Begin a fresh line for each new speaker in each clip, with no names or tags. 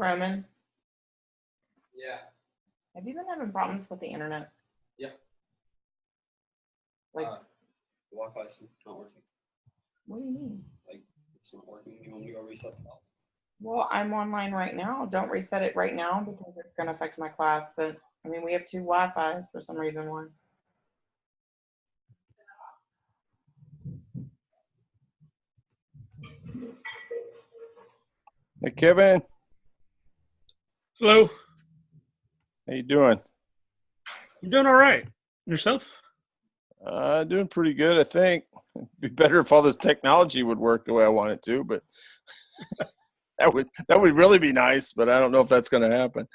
Roman,
Yeah.
have you been having problems with the internet?
Yeah.
Like,
The Wi-Fi is not working.
what do you mean?
Like, it's not working. You want me to go reset the file?
Well, I'm online right now. Don't reset it right now because it's going to affect my class. But I mean, we have two Wi-Fi's for some reason. One.
Hey, Kevin.
Hello.
How you doing?
I'm doing all right. Yourself?
Doing pretty good, I think. It'd be better if all this technology would work the way I want it to, but that would really be nice, but I don't know if that's going to happen.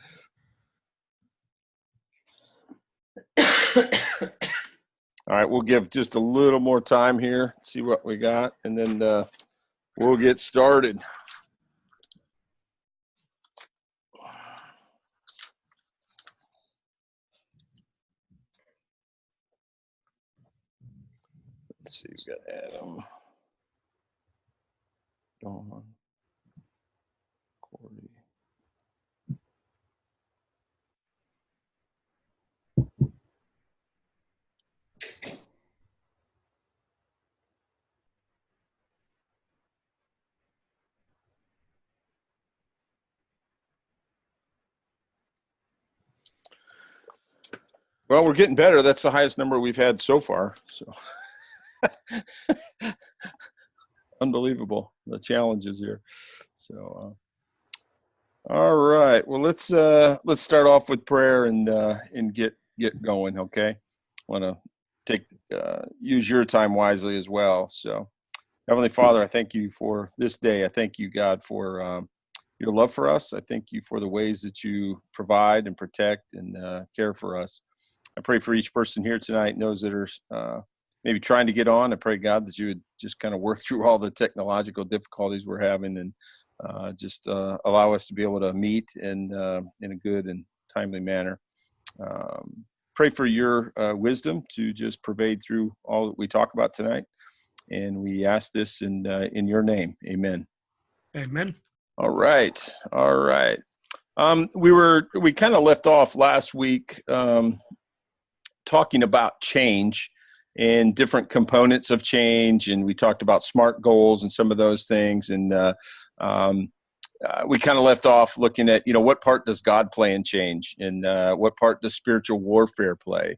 All right, we'll give just a little more time here, see what we got, and then we'll get started. Let's see, we've got Adam, Dawn, Cordy. Well, we're getting better. That's the highest number we've had so far. So unbelievable, the challenges here. So all right. Well, let's start off with prayer and get going. Okay. Want to take use your time wisely as well. So, Heavenly Father, I thank you for this day. I thank you, God, for your love for us. I thank you for the ways that you provide and protect and care for us. I pray for each person here tonight, those that are maybe trying to get on. I pray, God, that you would just kind of work through all the technological difficulties we're having and just allow us to be able to meet in a good and timely manner. Pray for your wisdom to just pervade through all that we talk about tonight. And we ask this in your name. Amen.
Amen.
All right. All right. We kind of left off last week talking about change and different components of change. And we talked about SMART goals and some of those things. And we kind of left off looking at, what part does God play in change, and what part does spiritual warfare play?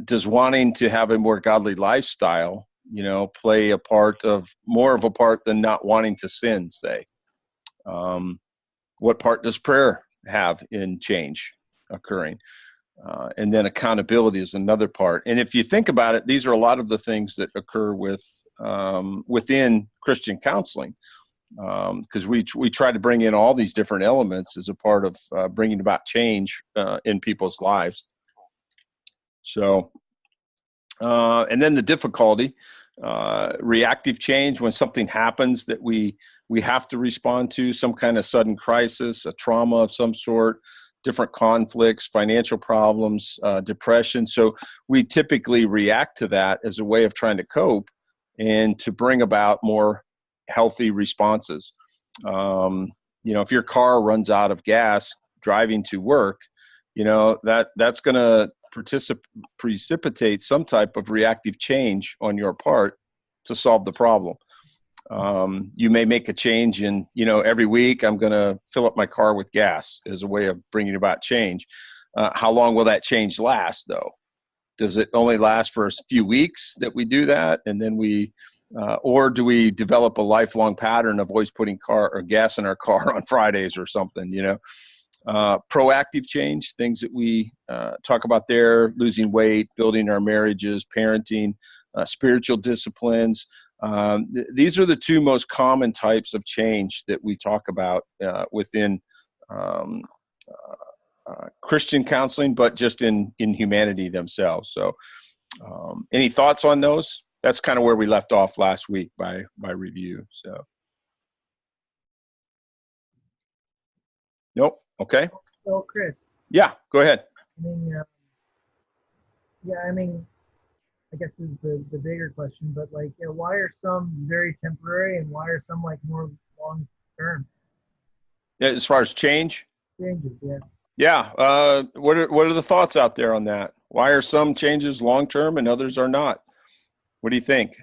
Does wanting to have a more godly lifestyle, play a part of more of a part than not wanting to sin, say? What part does prayer have in change occurring? And then accountability is another part. And if you think about it, these are a lot of the things that occur within Christian counseling, because we try to bring in all these different elements as a part of bringing about change in people's lives. So, and then the difficulty, reactive change, when something happens that we have to respond to, some kind of sudden crisis, a trauma of some sort, different conflicts, financial problems, depression. So we typically react to that as a way of trying to cope and to bring about more healthy responses. If your car runs out of gas driving to work, that's going to precipitate some type of reactive change on your part to solve the problem. You may make a change in, every week I'm going to fill up my car with gas as a way of bringing about change. How long will that change last, though? Does it only last for a few weeks that we do that, and then or do we develop a lifelong pattern of always putting gas in our car on Fridays or something? Proactive change, things that we talk about there: losing weight, building our marriages, parenting, spiritual disciplines. These are the two most common types of change that we talk about within Christian counseling, but just in humanity themselves. So any thoughts on those? That's kind of where we left off last week by review. So nope. Okay.
So, Chris.
Yeah, go ahead.
I guess this is the bigger question, but why are some very temporary and why are some more long term?
As far as change?
changes. Yeah.
Yeah. What are the thoughts out there on that? Why are some changes long term and others are not? What do you think?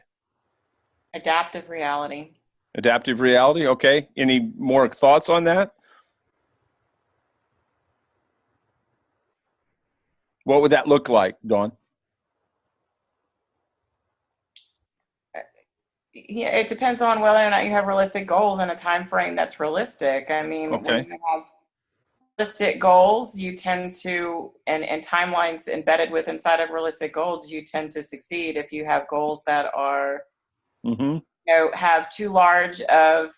Adaptive reality.
Adaptive reality. Okay. Any more thoughts on that? What would that look like, Dawn?
Yeah, it depends on whether or not you have realistic goals and a time frame that's realistic. I mean,
Okay.
when you have realistic goals, you tend to, and timelines embedded with inside of realistic goals, you tend to succeed. If you have goals that are,
Mm-hmm.
have too large of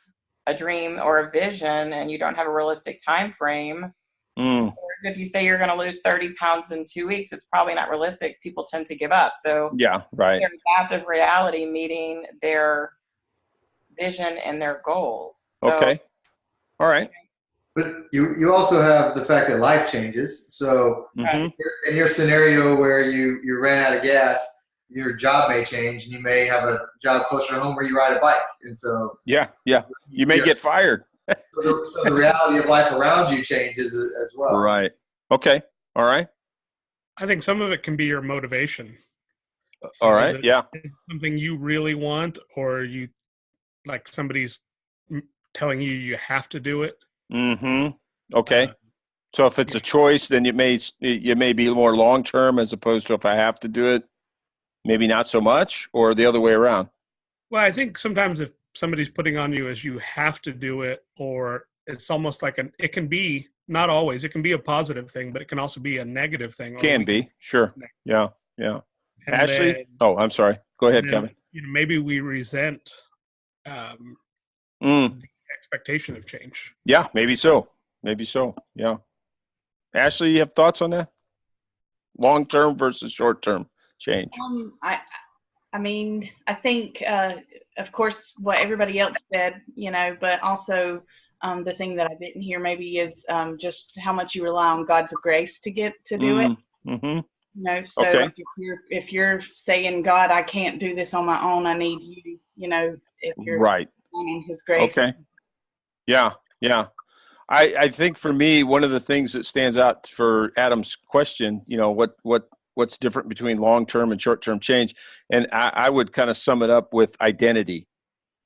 a dream or a vision and you don't have a realistic time frame,
Mm.
if you say you're going to lose 30 pounds in 2 weeks, it's probably not realistic. People tend to give up. So
Yeah. Right.
their adaptive reality meeting their vision and their goals. So,
Okay. All right.
But you also have the fact that life changes. So
Mm-hmm.
in your scenario where you ran out of gas, your job may change, and you may have a job closer to home where you ride a bike. And so
Yeah. Yeah. You may get fired.
so the reality of life around you changes as well.
Right. Okay. All right.
I think some of it can be your motivation.
All
Is
right.
it-
Yeah.
is it something you really want, or you like somebody's telling you you have to do it?
Mm-hmm. Okay.
Uh,
So if it's a choice, then it may be more long term as opposed to if I have to do it, maybe not so much, or the other way around.
Well, I think sometimes if somebody's putting on you as you have to do it, or it's almost like it can be, not always, it can be a positive thing, but it can also be a negative thing.
Can be, sure. Yeah. Yeah.
And
Ashley?
then-
Oh, I'm sorry. Go ahead,
and then,
Kevin.
Maybe we resent
Mm.
the expectation of change.
Yeah, maybe so. Maybe so. Yeah. Ashley, you have thoughts on that? Long term versus short term change.
I mean, I think, of course, what everybody else said, but also the thing that I didn't hear maybe is just how much you rely on God's grace to do it.
Mm-hmm.
So
Okay.
like if you're saying, God, I can't do this on my own, I need you, if you're
Right.
on His grace.
Okay. Yeah. Yeah. I think for me, one of the things that stands out for Adam's question, what's different between long-term and short-term change? And I would kind of sum it up with identity.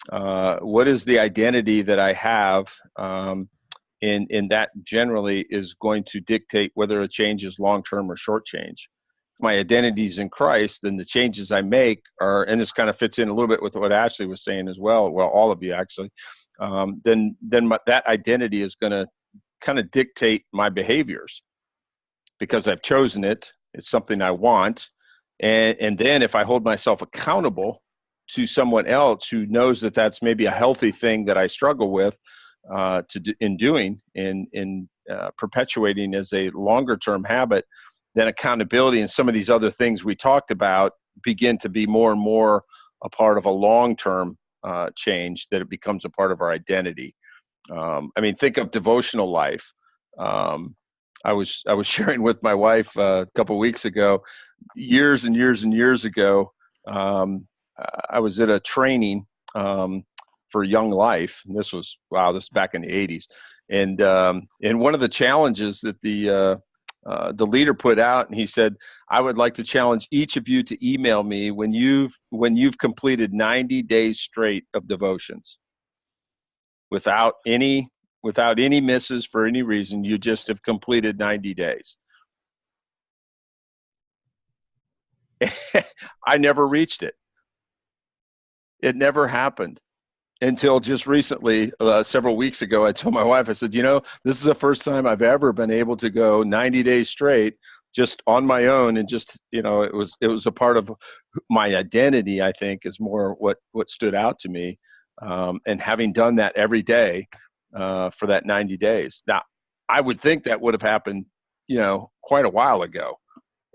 What is the identity that I have? In that generally is going to dictate whether a change is long-term or short change. If my identity is in Christ, then the changes I make are, and this kind of fits in a little bit with what Ashley was saying as well. Well, all of you actually. Then that identity is going to kind of dictate my behaviors because I've chosen it. It's something I want. And then if I hold myself accountable to someone else who knows that that's maybe a healthy thing that I struggle with in perpetuating as a longer term habit, then accountability and some of these other things we talked about begin to be more and more a part of a long-term change, that it becomes a part of our identity. Think of devotional life. I was sharing with my wife a couple of weeks ago, years and years and years ago. I was at a training for Young Life, and this was back in the 80s. And one of the challenges that the leader put out, and he said, I would like to challenge each of you to email me when you've completed 90 days straight of devotions without any misses for any reason. You just have completed 90 days. I never reached it. It never happened until just recently, several weeks ago. I told my wife, I said, this is the first time I've ever been able to go 90 days straight just on my own. And just, it was a part of my identity, I think, is more what stood out to me. And having done that every day for that 90 days. Now, I would think that would have happened, quite a while ago.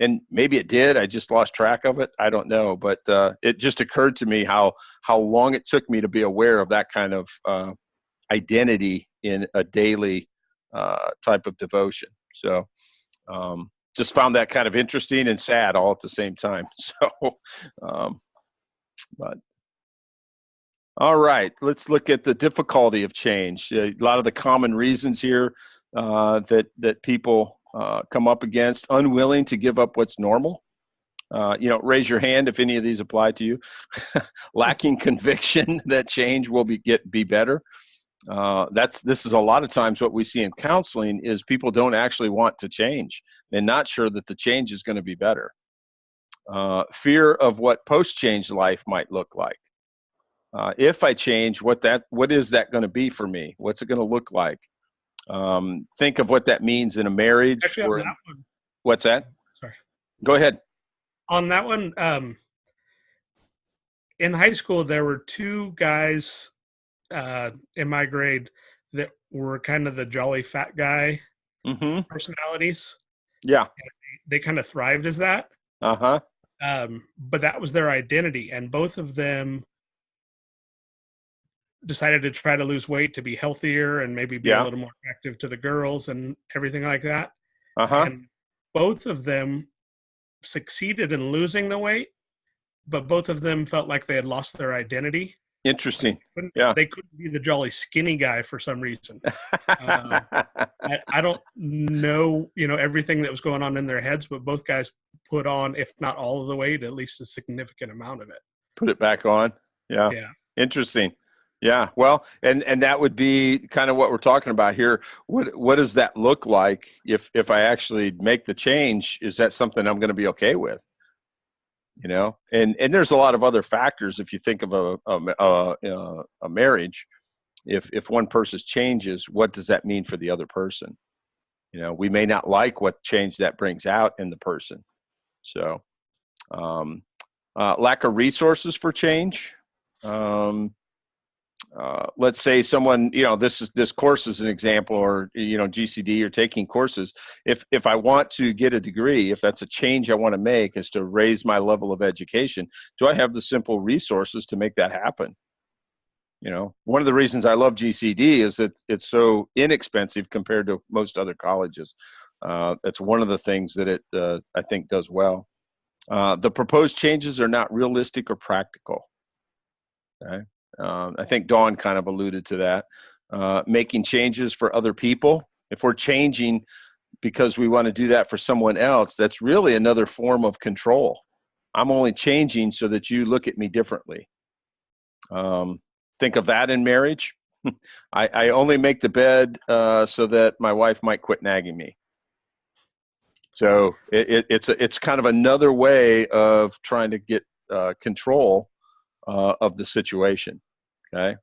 And maybe it did. I just lost track of it. I don't know. But it just occurred to me how long it took me to be aware of that kind of identity in a daily type of devotion. So just found that kind of interesting and sad all at the same time. So, but All right, let's look at the difficulty of change. A lot of the common reasons here that people come up against: unwilling to give up what's normal. Raise your hand if any of these apply to you. Lacking conviction that change will be better. This is a lot of times what we see in counseling is people don't actually want to change. They're not sure that the change is going to be better. Fear of what post-change life might look like. If I change, what is that going to be for me? What's it going to look like? Think of what that means in a marriage.
Actually, on that one,
What's that?
sorry.
Go ahead.
On that one, in high school, there were two guys in my grade that were kind of the jolly fat guy
Mm-hmm.
personalities.
Yeah.
They kind of thrived as that.
Uh-huh.
But that was their identity, and both of them decided to try to lose weight to be healthier and maybe be a little more attractive to the girls and everything like that.
Uh-huh.
And both of them succeeded in losing the weight, but both of them felt like they had lost their identity.
Interesting. Yeah.
They couldn't be the jolly skinny guy for some reason. I don't know, everything that was going on in their heads, but both guys put on, if not all of the weight, at least a significant amount of it.
Put it back on. Yeah.
Yeah.
Interesting. Yeah. Well, and that would be kind of what we're talking about here. What does that look like if I actually make the change? Is that something I'm going to be okay with? And there's a lot of other factors. If you think of a marriage, if one person changes, what does that mean for the other person? We may not like what change that brings out in the person. So, lack of resources for change. Let's say someone, this course is an example, or, GCD, or taking courses. If I want to get a degree, if that's a change I want to make, is to raise my level of education, do I have the simple resources to make that happen? One of the reasons I love GCD is that it's so inexpensive compared to most other colleges. That's one of the things that it, I think, does well. The proposed changes are not realistic or practical. Okay. I think Dawn kind of alluded to that. Making changes for other people. If we're changing because we want to do that for someone else, that's really another form of control. I'm only changing so that you look at me differently. Think of that in marriage. I only make the bed so that my wife might quit nagging me. So it's kind of another way of trying to get control of the situation. Okay.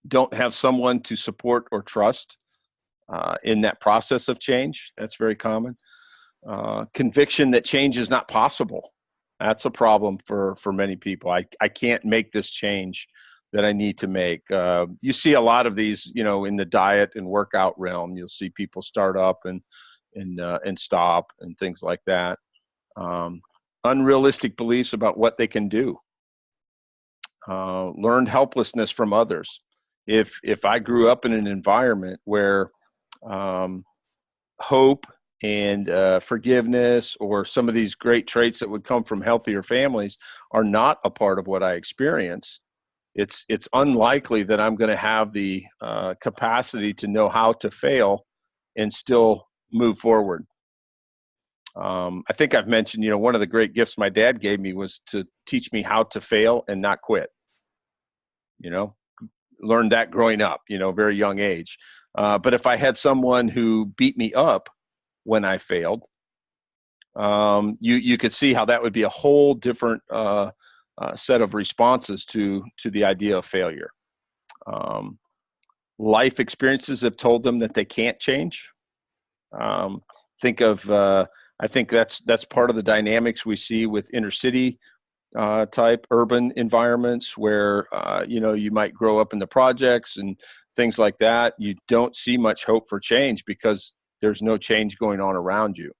Don't have someone to support or trust in that process of change. That's very common. Conviction that change is not possible. That's a problem for many people. I can't make this change that I need to make. You see a lot of these, in the diet and workout realm. You'll see people start up and stop and things like that. Unrealistic beliefs about what they can do. Learned helplessness from others. If I grew up in an environment where hope and forgiveness, or some of these great traits that would come from healthier families, are not a part of what I experience, it's unlikely that I'm going to have the capacity to know how to fail and still move forward. I think I've mentioned, one of the great gifts my dad gave me was to teach me how to fail and not quit. Learned that growing up, very young age. But if I had someone who beat me up when I failed, you could see how that would be a whole different set of responses to the idea of failure. Life experiences have told them that they can't change. I think that's part of the dynamics we see with inner city type urban environments where, you might grow up in the projects and things like that. You don't see much hope for change because there's no change going on around you.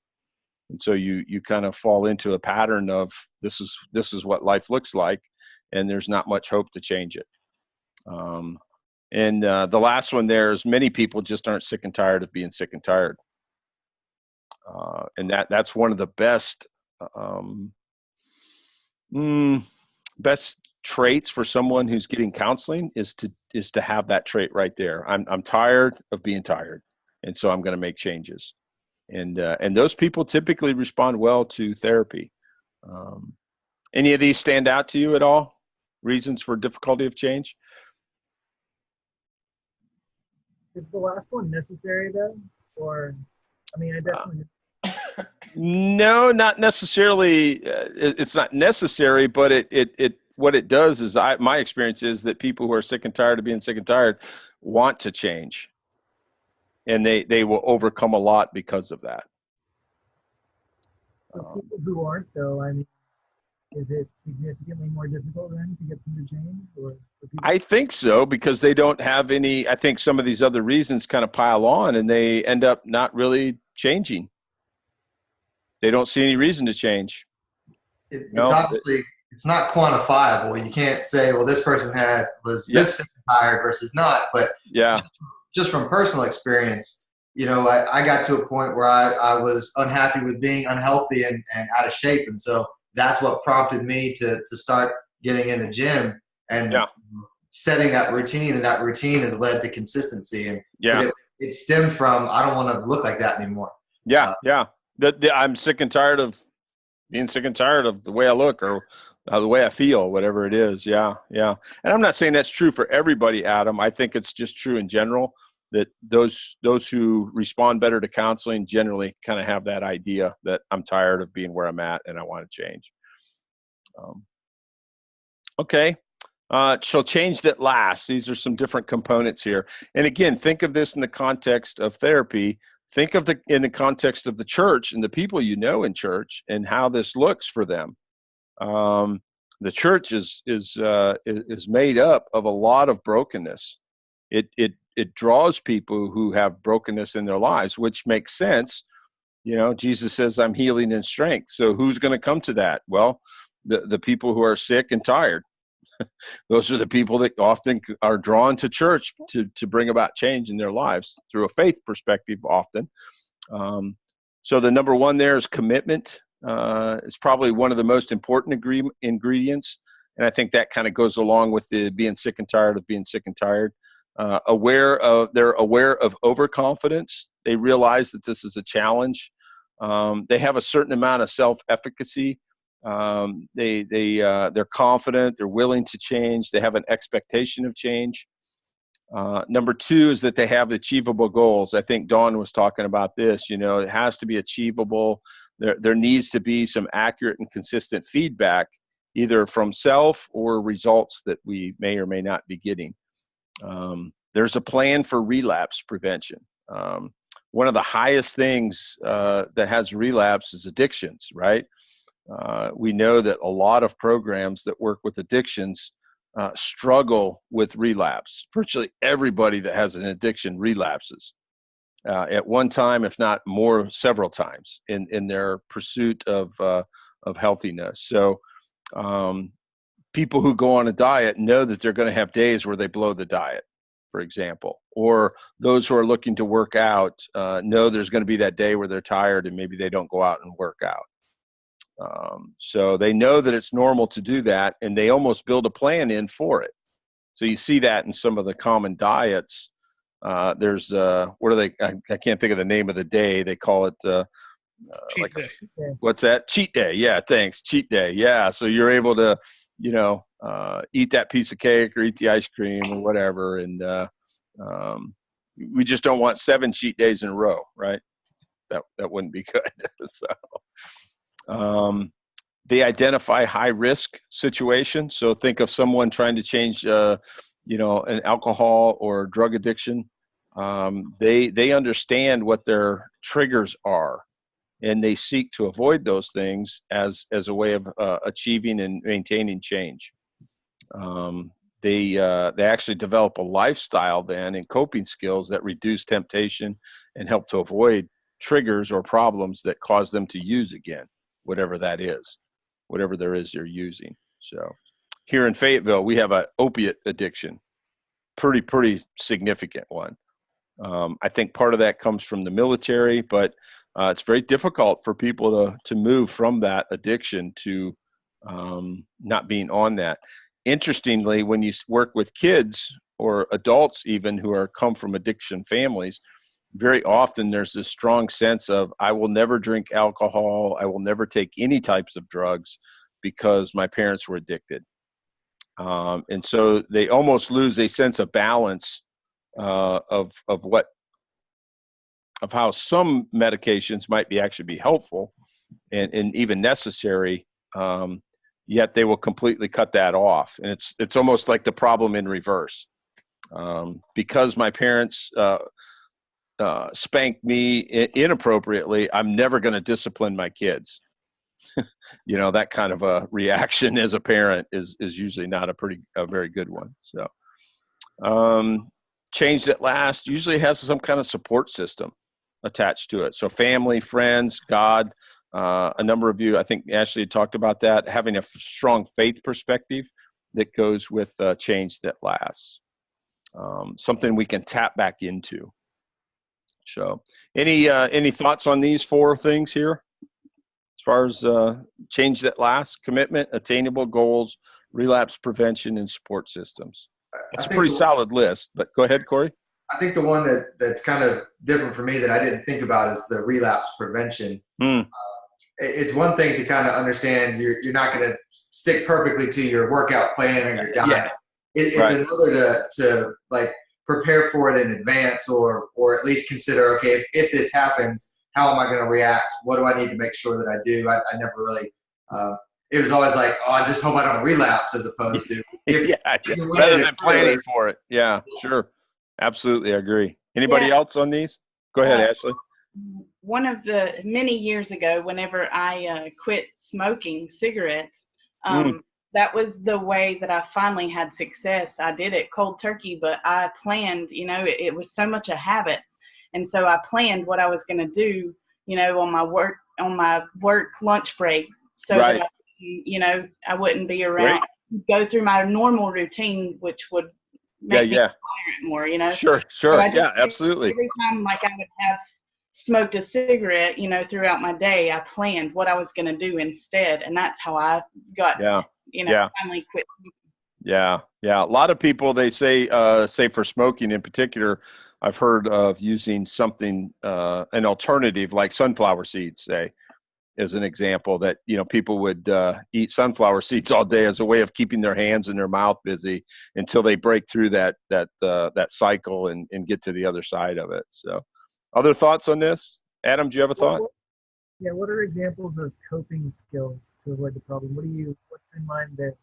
And so you kind of fall into a pattern of this is what life looks like, and there's not much hope to change it. And the last one there is many people just aren't sick and tired of being sick and tired. And that's one of the best traits for someone who's getting counseling is to have that trait right there. I'm tired of being tired, and so I'm going to make changes. And those people typically respond well to therapy. Any of these stand out to you at all? Reasons for difficulty of change?
Is the last one necessary though? Or, I mean, I definitely.
No, not necessarily. It's not necessary, but it what it does is my experience is that people who are sick and tired of being sick and tired want to change, and they will overcome a lot because of that.
So people who aren't though, I mean, is it significantly more difficult then to get them to change? Or for people?
I think so, because they don't have any. I think some of these other reasons kind of pile on, and they end up not really changing. They don't see any reason to change.
It's obviously, it's not quantifiable. You can't say, well, this person was this sick and tired versus not. But
yeah,
just from personal experience, you know, I got to a point where I was unhappy with being unhealthy and out of shape. And so that's what prompted me to start getting in the gym and setting that routine. And that routine has led to consistency. And it stemmed from, I don't want to look like that anymore.
I'm sick and tired of being sick and tired of the way I look or the way I feel, whatever it is. Yeah. And I'm not saying that's true for everybody, Adam. I think it's just true in general that those who respond better to counseling generally kind of have that idea that I'm tired of being where I'm at and I want to change. Okay. Shall change that lasts. These are some different components here. And again, think of this in the context of therapy. Think of in the context of the church and the people you know in church and how this looks for them. The church is made up of a lot of brokenness. It draws people who have brokenness in their lives, which makes sense. You know, Jesus says, "I'm healing in strength." So who's going to come to that? Well, the people who are sick and tired. Those are the people that often are drawn to church to bring about change in their lives through a faith perspective often. So the number one there is commitment. It's probably one of the most important ingredients. And I think that kind of goes along with the being sick and tired of being sick and tired. They're aware of overconfidence. They realize that this is a challenge. They have a certain amount of self-efficacy. They're confident, they're willing to change, they have an expectation of change. Number two is that they have achievable goals. I think Dawn was talking about this, you know, it has to be achievable. There needs to be some accurate and consistent feedback, either from self or results that we may or may not be getting. There's a plan for relapse prevention. One of the highest things that has relapse is addictions, right? We know that a lot of programs that work with addictions struggle with relapse. Virtually everybody that has an addiction relapses at one time, if not more, several times in their pursuit of healthiness. So people who go on a diet know that they're going to have days where they blow the diet, for example, or those who are looking to work out know there's going to be that day where they're tired and maybe they don't go out and work out. So they know that it's normal to do that, and they almost build a plan in for it. So you see that in some of the common diets. There's what are they? I can't think of the name of the day. They call it
Cheat day.
What's that? Cheat day. Yeah, thanks. Cheat day. Yeah. So you're able to, you know, eat that piece of cake or eat the ice cream or whatever, and we just don't want 7 cheat days in a row, right? That wouldn't be good. So. They identify high risk situations. So think of someone trying to change, you know, an alcohol or drug addiction. They understand what their triggers are, and they seek to avoid those things as a way of achieving and maintaining change. They actually develop a lifestyle then and coping skills that reduce temptation and help to avoid triggers or problems that cause them to use again, whatever that is, whatever there is you're using. So here in Fayetteville, we have an opiate addiction, pretty significant one. I think part of that comes from the military, but it's very difficult for people to move from that addiction to not being on that. interestingly, when you work with kids or adults even who are come from addiction families, very often there's this strong sense of, I will never drink alcohol, I will never take any types of drugs because my parents were addicted. And so they almost lose a sense of balance of how some medications might be actually be helpful and even necessary, yet they will completely cut that off. And it's almost like the problem in reverse. Because my parents spanked me inappropriately, I'm never going to discipline my kids. You know, that kind of a reaction as a parent is usually not a very good one. So change that lasts usually has some kind of support system attached to it. So family, friends, God, a number of you, I think Ashley had talked about that, having a strong faith perspective that goes with change that lasts. Something we can tap back into. So any thoughts on these 4 things here? As far as change that lasts: commitment, attainable goals, relapse prevention, and support systems. That's a pretty solid list, but go ahead, Corey.
I think the one that's kind of different for me that I didn't think about is the relapse prevention. It's one thing to kind of understand you're not going to stick perfectly to your workout plan or your diet.
Yeah.
It's
Right.
another to like prepare for it in advance, or at least consider, okay, if this happens, how am I going to react? What do I need to make sure that I do? I never really, it was always like, oh, I just hope I don't relapse, as opposed to
rather than planning for it. Yeah, sure. Absolutely. I agree. Anybody else on these? Go ahead, Ashley.
One of the many years ago, whenever I quit smoking cigarettes, that was the way that I finally had success. I did it cold turkey, but I planned, it was so much a habit. And so I planned what I was going to do, on my work lunch break, so that I wouldn't be around, go through my normal routine, which would make me tolerant more,
Sure. Yeah, absolutely.
Every time I would have smoked a cigarette, throughout my day, I planned what I was going to do instead. And that's how I got, finally quit.
Yeah. A lot of people, they say for smoking in particular, I've heard of using something, an alternative like sunflower seeds, say, as an example, that, people would eat sunflower seeds all day as a way of keeping their hands and their mouth busy until they break through that cycle and get to the other side of it. So other thoughts on this? Adam, do you have a thought?
Yeah. What are examples of coping skills to avoid the problem? What's in mind there?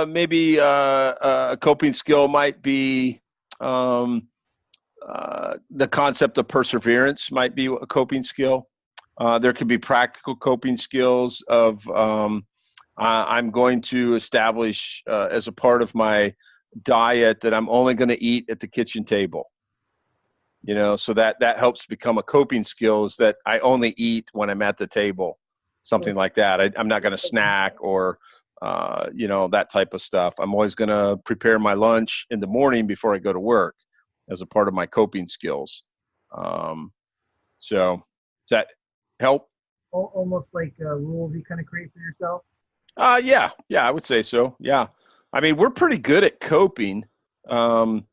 Maybe a coping skill might be the concept of perseverance might be a coping skill. There could be practical coping skills of I'm going to establish as a part of my diet that I'm only going to eat at the kitchen table. So that helps become a coping skill, is that I only eat when I'm at the table, something like that. I'm not going to snack or that type of stuff. I'm always going to prepare my lunch in the morning before I go to work as a part of my coping skills. So does that help?
Almost like rules you kind of create for yourself?
Yeah, I would say so. Yeah. I mean, we're pretty good at coping. The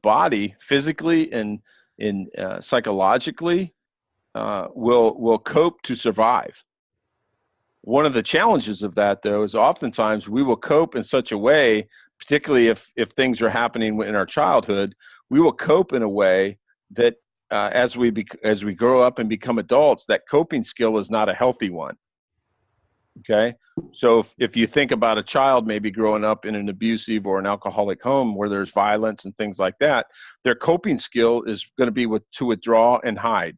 body physically and psychologically will cope to survive. One of the challenges of that, though, is oftentimes we will cope in such a way, particularly if things are happening in our childhood, we will cope in a way that as we grow up and become adults, that coping skill is not a healthy one. Okay, so if you think about a child maybe growing up in an abusive or an alcoholic home where there's violence and things like that, their coping skill is going to be to withdraw and hide.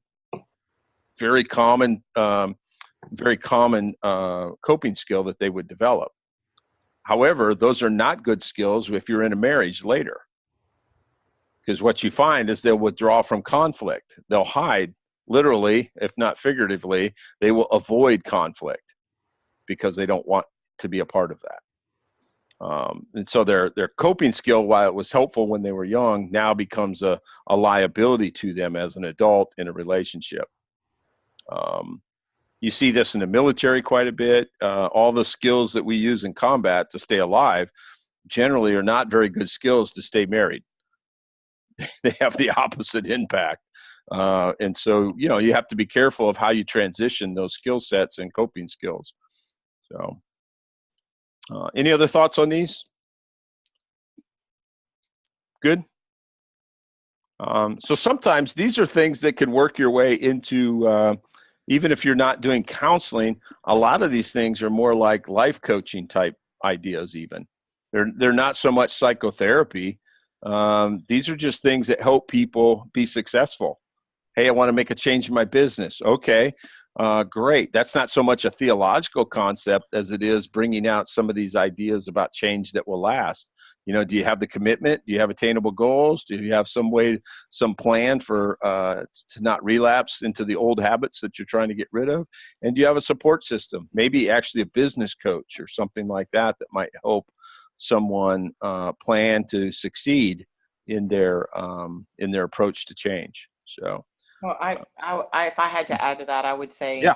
Very common coping skill that they would develop. However, those are not good skills if you're in a marriage later, because what you find is they'll withdraw from conflict. They'll hide, literally, if not figuratively. They will avoid conflict because they don't want to be a part of that. And so their coping skill, while it was helpful when they were young, now becomes a liability to them as an adult in a relationship. You see this in the military quite a bit. All the skills that we use in combat to stay alive generally are not very good skills to stay married. They have the opposite impact. And so, you have to be careful of how you transition those skill sets and coping skills. So, any other thoughts on these? Good. So sometimes these are things that can work your way into, even if you're not doing counseling, a lot of these things are more like life coaching type ideas even. They're not so much psychotherapy. These are just things that help people be successful. Hey, I want to make a change in my business. Okay, great. That's not so much a theological concept as it is bringing out some of these ideas about change that will last. Do you have the commitment? Do you have attainable goals? Do you have some plan for to not relapse into the old habits that you're trying to get rid of? And do you have a support system? Maybe actually a business coach or something like that might help someone plan to succeed in their approach to change. So,
Well, if I had to add to that, I would say,
yeah,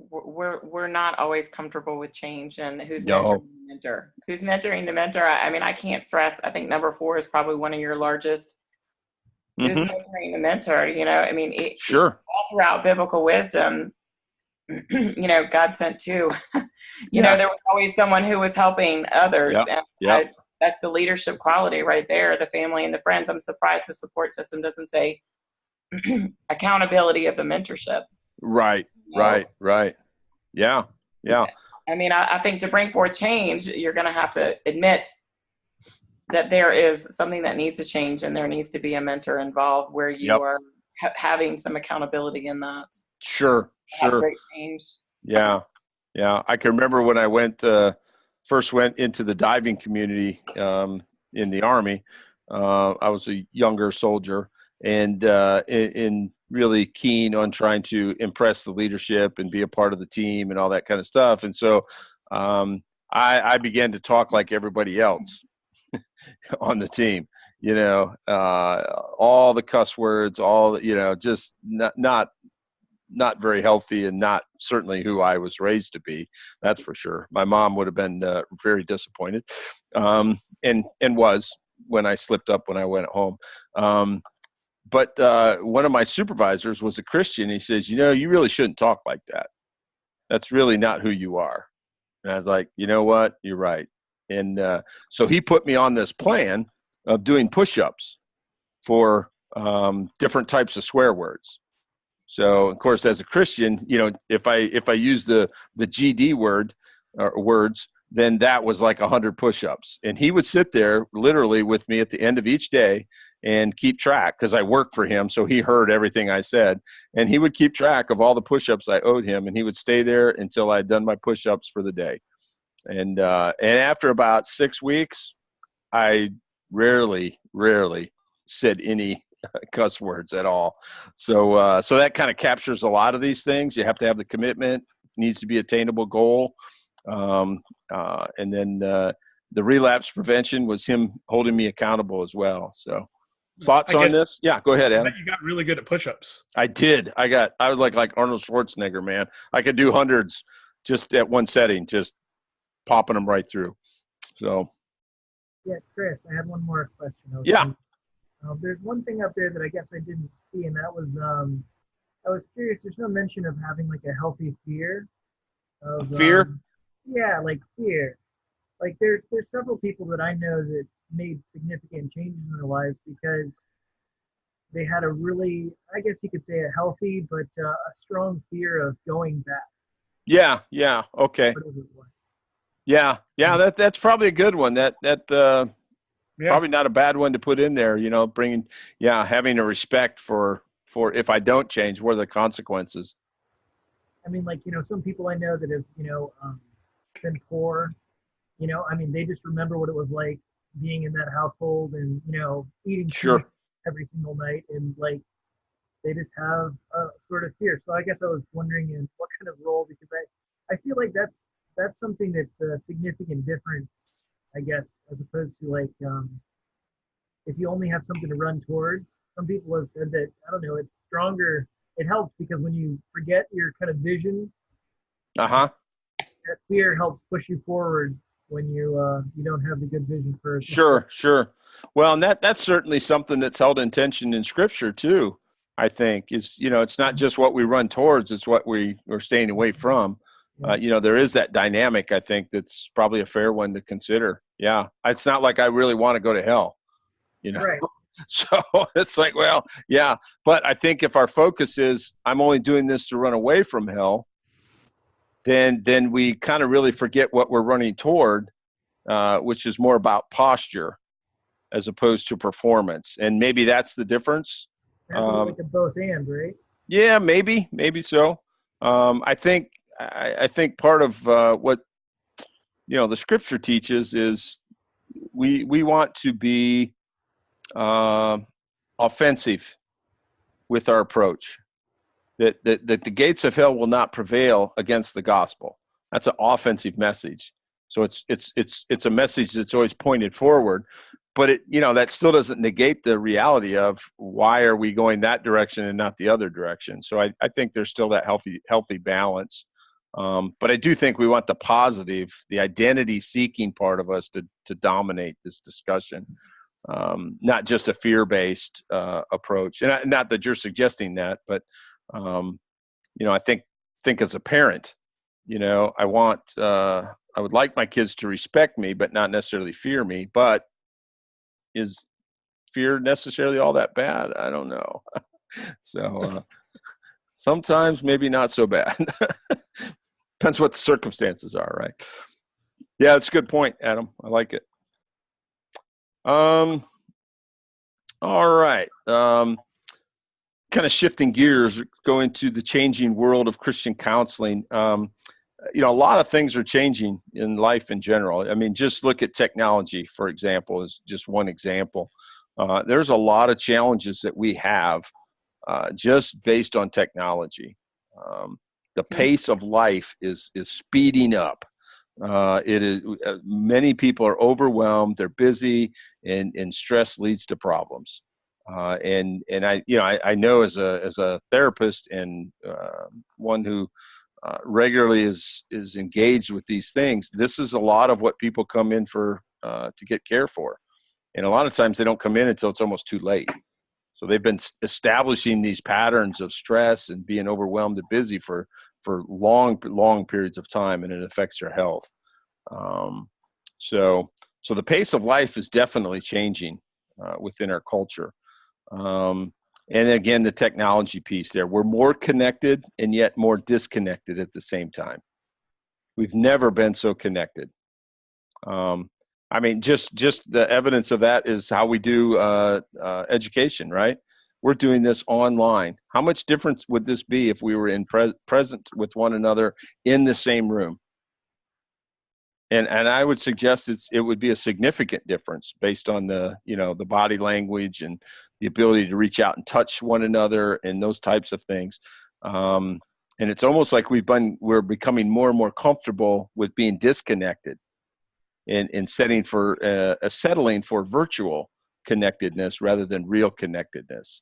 we're not always comfortable with change, and who's
No.
mentoring the mentor? Who's mentoring the mentor? I mean, I can't stress. I think number 4 is probably one of your largest. Who's
Mhm.
mentoring the mentor? I mean,
Sure.
all throughout biblical wisdom, God sent 2.
Yeah.
There was always someone who was helping others,
Yep.
and
Yep.
that's the leadership quality right there. The family and the friends. I'm surprised the support system doesn't say accountability of the mentorship.
Right. Right. Yeah.
I mean, I think to bring forth change, you're going to have to admit that there is something that needs to change, and there needs to be a mentor involved where you
Yep.
are having some accountability in that.
Sure.
Have great change.
Yeah. I can remember when I first went into the diving community in the Army. I was a younger soldier and in really keen on trying to impress the leadership and be a part of the team and all that kind of stuff. And so I began to talk like everybody else on the team. All the cuss words, just not very healthy, and not certainly who I was raised to be. That's for sure. My mom would have been very disappointed, and was when I slipped up when I went home. But one of my supervisors was a Christian. He says, you really shouldn't talk like that. That's really not who you are. And I was like, you know what? You're right. And so he put me on this plan of doing push-ups for different types of swear words. So, of course, as a Christian, if I use the GD word or words, then that was like 100 push-ups. And he would sit there literally with me at the end of each day and keep track, because I worked for him. So he heard everything I said, and he would keep track of all the push-ups I owed him. And he would stay there until I had done my push-ups for the day. And after about 6 weeks, I rarely said any cuss words at all. So that kind of captures a lot of these things. You have to have the commitment, needs to be attainable goal. And then the relapse prevention was him holding me accountable as well. So thoughts on this? Yeah, go ahead, Adam.
You got really good at push-ups.
I did. I was like Arnold Schwarzenegger, man. I could do hundreds just at one setting, just popping them right through. So.
Yeah, Chris, I had one more question.
Yeah.
There's one thing up there that I guess I didn't see, and that was I was curious. There's no mention of having like a healthy fear. Of,
fear?
Yeah, like fear. Like there's several people that I know that made significant changes in their lives because they had a really, I guess you could say, a healthy but a strong fear of going back.
Yeah. Okay.
Whatever it was.
Yeah. That's probably a good one. That probably not a bad one to put in there. Having a respect for if I don't change, what are the consequences?
I mean, like some people I know that have been poor. I mean, they just remember what it was like being in that household and eating
Sure.
food every single night, and like they just have a sort of fear. So I guess I was wondering in what kind of role, because I feel like that's something that's a significant difference, I guess, as opposed to like if you only have something to run towards. Some people have said that, I don't know, it's stronger it helps because when you forget your kind of vision,
Uh-huh.
that fear helps push you forward when you don't have the good vision for it.
Sure. Well, and that's certainly something that's held in tension in Scripture too. I think is it's not just what we run towards; it's what we're staying away from. There is that dynamic. I think that's probably a fair one to consider. Yeah, it's not like I really want to go to hell,
Right.
So it's like, well, yeah. But I think if our focus is I'm only doing this to run away from hell, then we kind of really forget what we're running toward, which is more about posture as opposed to performance. And maybe that's the difference.
That's like a both and, right?
Yeah, maybe so. I think part of what the Scripture teaches is we want to be offensive with our approach. That the gates of hell will not prevail against the gospel. That's an offensive message. So it's a message that's always pointed forward, but that still doesn't negate the reality of why are we going that direction and not the other direction. So I think there's still that healthy balance. But I do think we want the positive, the identity seeking part of us to dominate this discussion. Not just a fear-based approach. And not that you're suggesting that, but I think as a parent, I would like my kids to respect me, but not necessarily fear me. But is fear necessarily all that bad? I don't know. So sometimes maybe not so bad. Depends what the circumstances are, right? Yeah, that's a good point, Adam. I like it. All right. Kind of shifting gears, going to the changing world of Christian counseling. A lot of things are changing in life in general. I mean, just look at technology, for example, is just one example. There's a lot of challenges that we have just based on technology. The pace of life is speeding up. It is many people are overwhelmed, they're busy, and stress leads to problems. And I know as a therapist and one who regularly is engaged with these things, this is a lot of what people come in for to get care for. And a lot of times they don't come in until it's almost too late. So they've been establishing these patterns of stress and being overwhelmed and busy for long periods of time, and it affects their health. So the pace of life is definitely changing within our culture. And again, the technology piece there, we're more connected and yet more disconnected at the same time. We've never been so connected. I mean, just the evidence of that is how we do education, right? We're doing this online. How much difference would this be if we were in present with one another in the same room? And I would suggest it would be a significant difference based on the body language and the ability to reach out and touch one another and those types of things. And it's almost like we're becoming more and more comfortable with being disconnected and settling for virtual connectedness rather than real connectedness.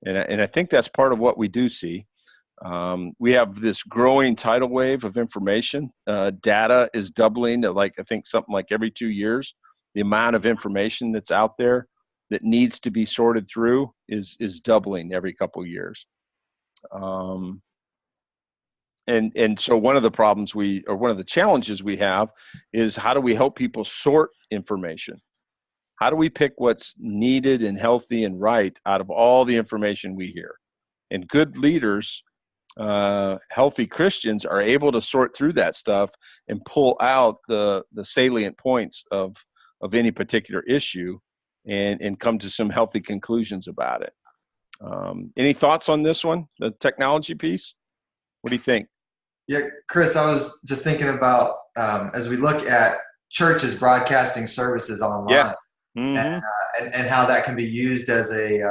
And I think that's part of what we do see. We have this growing tidal wave of information. Data is doubling to I think something like every 2 years. The amount of information that's out there that needs to be sorted through is doubling every couple of years. And so one of the problems one of the challenges we have is how do we help people sort information? How do we pick what's needed and healthy and right out of all the information we hear? And good leaders, healthy Christians are able to sort through that stuff and pull out the salient points of any particular issue and come to some healthy conclusions about it. Any thoughts on this one, the technology piece? What do you think?
Yeah, Chris, I was just thinking about as we look at churches broadcasting services online.
Yeah. Mm-hmm.
And how that can be used as a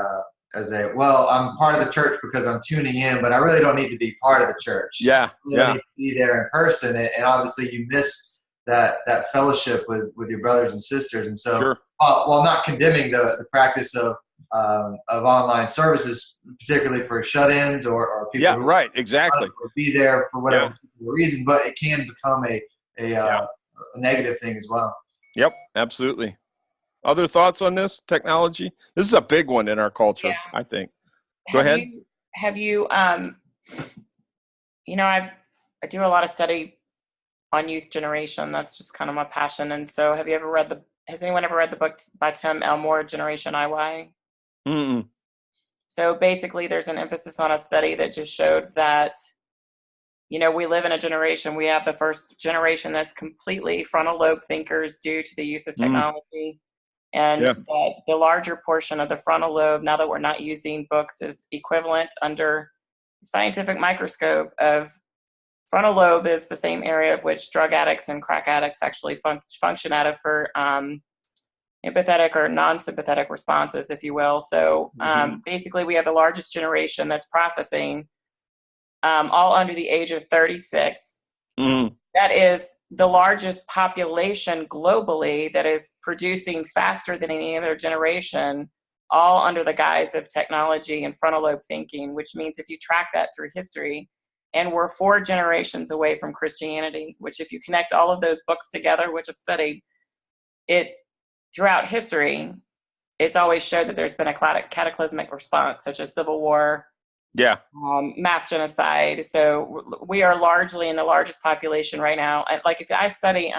well, I'm part of the church because I'm tuning in, but I really don't need to be part of the church.
Yeah,
you need to be there in person, and obviously you miss that fellowship with your brothers and sisters. And so,
sure.
while not condemning the practice of of online services, particularly for shut-ins or people
Yeah,
who
right, exactly.
will be there for whatever
Yeah.
particular reason. But it can become a negative thing as well.
Yep, absolutely. Other thoughts on this technology? This is a big one in our culture,
Yeah.
I think. Go ahead.
Have you, I do a lot of study on youth generation. That's just kind of my passion. And so has anyone ever read the book by Tim Elmore, Generation IY?
Mm-mm.
So basically there's an emphasis on a study that just showed that, we live in a generation, we have the first generation that's completely frontal lobe thinkers due to the use of technology. And that the larger portion of the frontal lobe, now that we're not using books, is equivalent under scientific microscope of frontal lobe is the same area of which drug addicts and crack addicts actually function out of for empathetic or non-sympathetic responses, if you will. So basically we have the largest generation that's processing all under the age of 36. That is the largest population globally that is producing faster than any other generation, all under the guise of technology and frontal lobe thinking, which means if you track that through history, and we're 4 generations away from Christianity, which if you connect all of those books together, which I've studied, it throughout history, it's always showed that there's been a cataclysmic response, such as civil war, mass genocide. So we are largely in the largest population right now. Like if I study,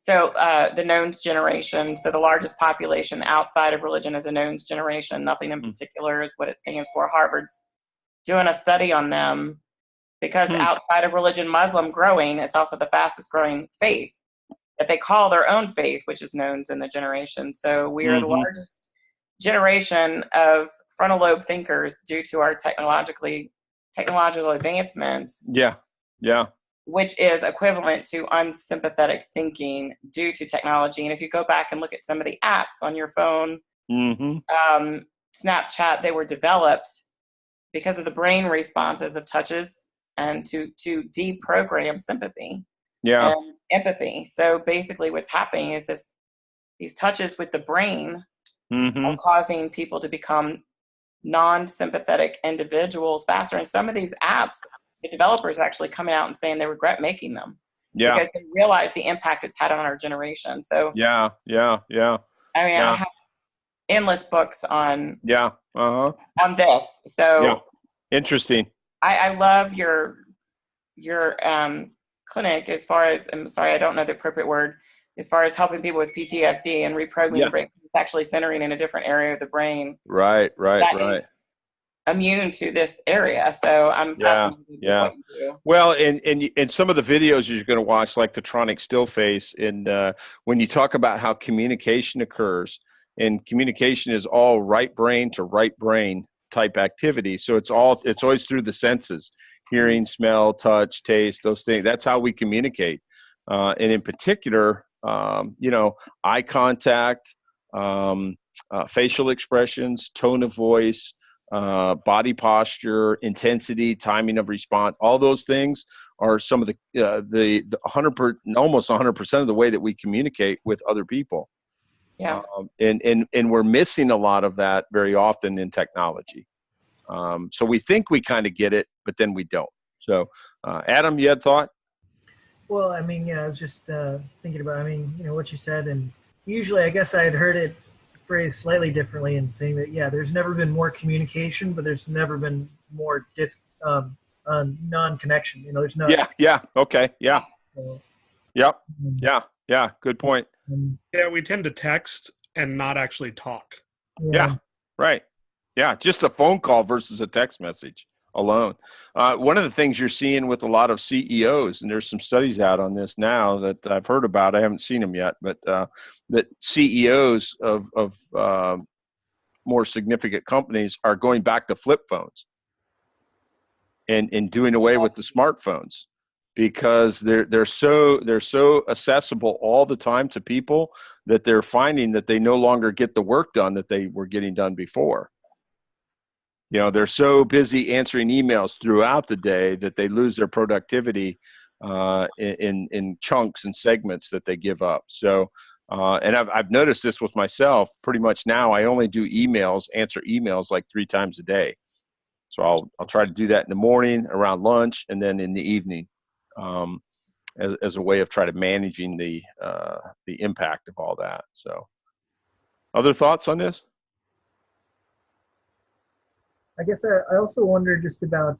the Knowns generation, so the largest population outside of religion is a Knowns generation. Nothing in particular is what it stands for. Harvard's doing a study on them because outside of religion, Muslim growing, it's also the fastest growing faith that they call their own faith, which is Knowns in the generation. So we are the largest generation of frontal lobe thinkers due to our technological advancements. Which is equivalent to unsympathetic thinking due to technology. And if you go back and look at some of the apps on your phone, Snapchat, they were developed because of the brain responses of touches and to deprogram sympathy and empathy. So basically what's happening is these touches with the brain are causing people to become non-sympathetic individuals faster. And some of these apps, the developers are actually coming out and saying they regret making them because they realize the impact it's had on our generation. So I have endless books on on this. So
interesting.
I love your clinic as far as, I'm sorry, I don't know the appropriate word, as far as helping people with PTSD and reprogramming the brain. It's actually centering in a different area of the brain. Right. Is immune to this area. So I'm fascinated with what you do.
Well, and some of the videos you're going to watch, like the Tronic still face, and when you talk about how communication occurs, and communication is all right brain to right brain type activity. So it's always through the senses: hearing, smell, touch, taste, those things. That's how we communicate. And in particular, eye contact, facial expressions, tone of voice, body posture, intensity, timing of response, all those things are some of the 100%, almost 100% of the way that we communicate with other people. And we're missing a lot of that very often in technology. So we think we kind of get it, but then we don't. So Adam, you had thought?
Well, I was just thinking about, what you said, and usually I guess I had heard it phrased slightly differently in saying that, there's never been more communication, but there's never been more non-connection. There's no.
Okay.
So,
Good point.
We tend to text and not actually talk.
Right. Just a phone call versus a text message alone. One of the things you're seeing with a lot of CEOs, and there's some studies out on this now that I've heard about, I haven't seen them yet, but that CEOs of more significant companies are going back to flip phones and doing away with the smartphones because they're so accessible all the time to people that they're finding that they no longer get the work done that they were getting done before. They're so busy answering emails throughout the day that they lose their productivity in chunks and segments that they give up. So And I've noticed this with myself pretty much now. I only do answer emails like 3 times a day. So I'll try to do that in the morning, around lunch, and then in the evening, as a way of trying to managing the impact of all that. So, other thoughts on this?
I guess I also wonder just about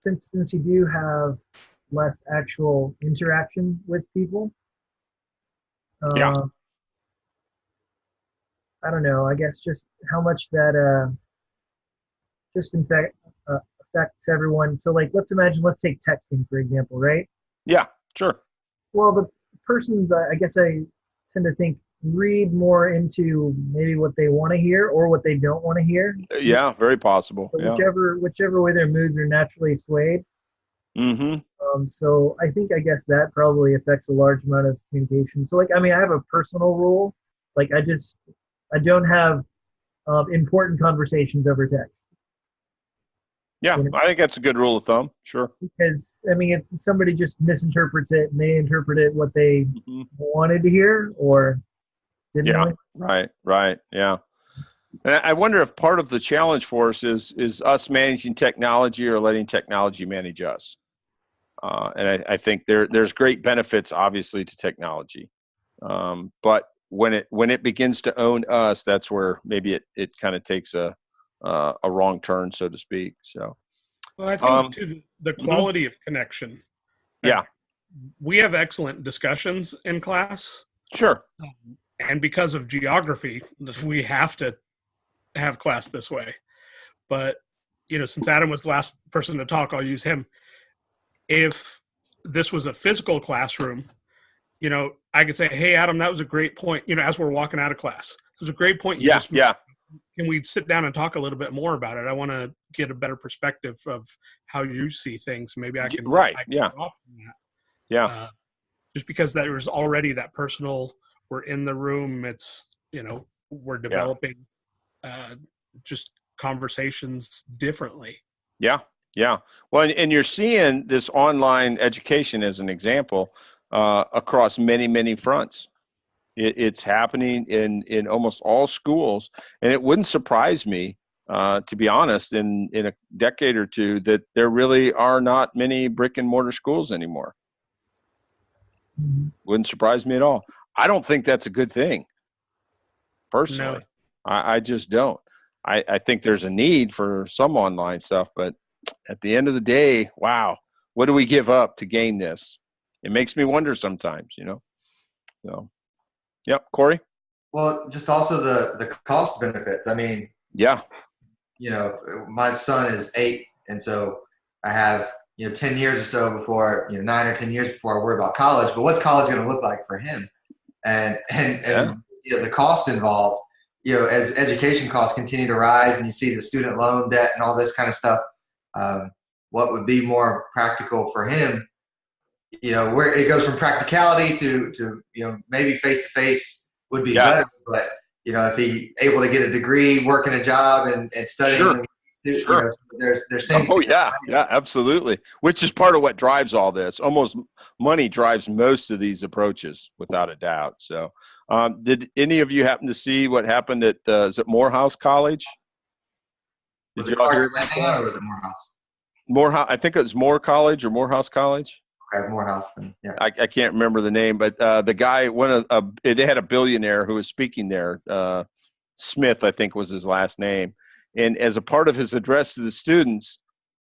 since you do have less actual interaction with people.
Yeah.
I don't know. I guess just how much that just in fact affects everyone. So like, let's take texting for example, right?
Yeah, sure.
Well, the persons I guess I tend to think read more into maybe what they want to hear or what they don't want to hear.
Yeah, very possible.
So
Yeah.
whichever way their moods are naturally swayed.
Mm-hmm.
So I guess that probably affects a large amount of communication. So like, I mean, I have a personal rule. Like I don't have important conversations over text.
Yeah,
You know?
I think that's a good rule of thumb. Sure.
Because I mean, if somebody just misinterprets it and they interpret it what they
Mhm.
wanted to hear or didn't
Yeah.
want.
Right. Yeah. And I wonder if part of the challenge for us is us managing technology or letting technology manage us. And I think there's great benefits, obviously, to technology. But when it begins to own us, that's where maybe it kind of takes a wrong turn, so to speak. So,
Well, I think too, the quality of connection.
Yeah.
We have excellent discussions in class.
Sure.
And because of geography, we have to have class this way. But, since Adam was the last person to talk, I'll use him. If this was a physical classroom, I could say, hey, Adam, that was a great point. As we're walking out of class, it was a great point.
Yeah.
Can we sit down and talk a little bit more about it? I want to get a better perspective of how you see things. Maybe I can
Yeah.
go off from that.
Yeah.
Just because there was already that personal, we're in the room. It's, we're developing just conversations differently.
Yeah. Well, and you're seeing this online education as an example across many, many fronts. It's happening in almost all schools, and it wouldn't surprise me, to be honest, in a decade or two, that there really are not many brick and mortar schools anymore.
Mm-hmm.
Wouldn't surprise me at all. I don't think that's a good thing, personally.
No.
I just don't. I think there's a need for some online stuff, but at the end of the day, wow, what do we give up to gain this? It makes me wonder sometimes, So, yep, Corey?
Well, just also the cost benefits. I mean,
Yeah.
My son is 8, and so I have 10 years or so before 9 or 10 years before I worry about college. But what's college going to look like for him? And the cost involved. As education costs continue to rise, and you see the student loan debt and all this kind of stuff, what would be more practical for him? Where it goes from practicality to maybe face to face would be better, but if he able to get a degree, working a job, and studying,
Sure.
There's things.
Oh yeah, absolutely. Which is part of what drives all this. Almost money drives most of these approaches, without a doubt. So, did any of you happen to see what happened at is it Morehouse College?
Was it Clark Atlanta or was it Morehouse?
Morehouse, I think it was Moore College or Morehouse College.
Okay, Morehouse then. Yeah.
I can't remember the name, but the guy, they had a billionaire who was speaking there. Smith, I think, was his last name. And as a part of his address to the students,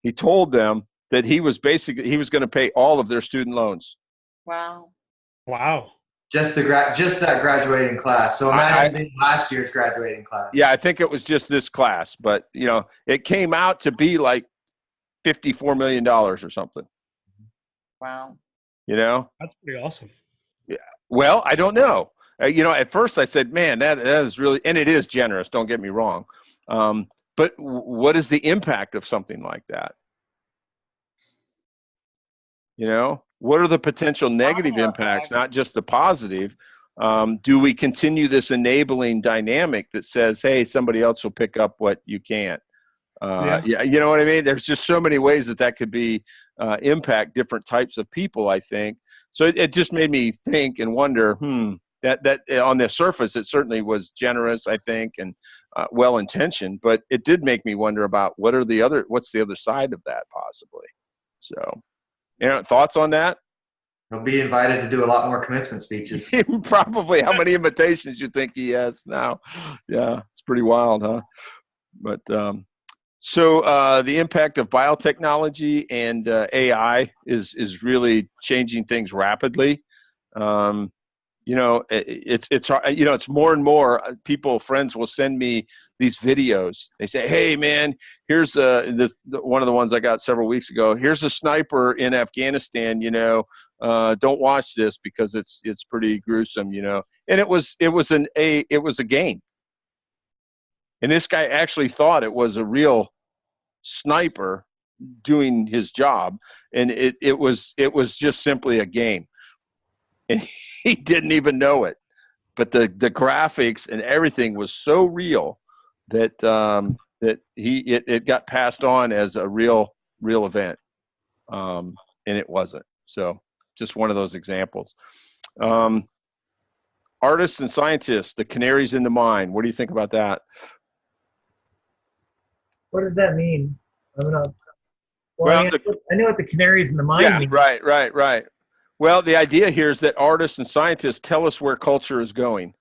he told them that he was going to pay all of their student loans.
Wow.
Just that graduating class. So imagine being last year's graduating class.
Yeah, I think it was just this class, but it came out to be like $54 million or something.
Wow.
That's pretty awesome.
Yeah. Well, I don't know. At first I said, man, that is really, and it is generous. Don't get me wrong. But what is the impact of something like that? What are the potential negative impacts, not just the positive? Do we continue this enabling dynamic that says, hey, somebody else will pick up what you can't? Yeah, you know what I mean? There's just so many ways that could be impact different types of people, I think. So it just made me think and wonder, that on the surface, it certainly was generous, I think, and well-intentioned, but it did make me wonder about what's the other side of that possibly. So, thoughts on that?
He'll be invited to do a lot more commencement speeches.
Probably. How many invitations you think he has now? Yeah, it's pretty wild, huh? But so the impact of biotechnology and AI is really changing things rapidly. It's more and more friends will send me these videos. They say, "Hey, man, here's one of the ones I got several weeks ago. Here's a sniper in Afghanistan. Don't watch this because it's pretty gruesome. And it was a game, and this guy actually thought it was a real sniper doing his job, and it was just simply a game, and he didn't even know it. But the graphics and everything was so real that it got passed on as a real event, and it wasn't. So just one of those examples. Artists and scientists, the canaries in the mine. What do you think about that?
What does that mean? I know what the canaries in the mine mean.
Right. Well, the idea here is that artists and scientists tell us where culture is going,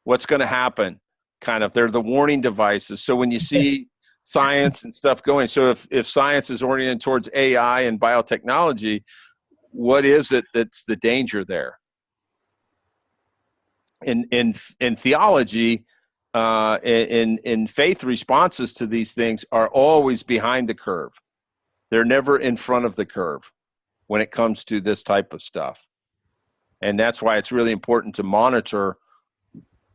what's going to happen. Kind of, they're the warning devices. So when you see science and stuff going, so if science is oriented towards AI and biotechnology, what is it that's the danger there? In theology, in faith, responses to these things are always behind the curve. They're never in front of the curve when it comes to this type of stuff. And that's why it's really important to monitor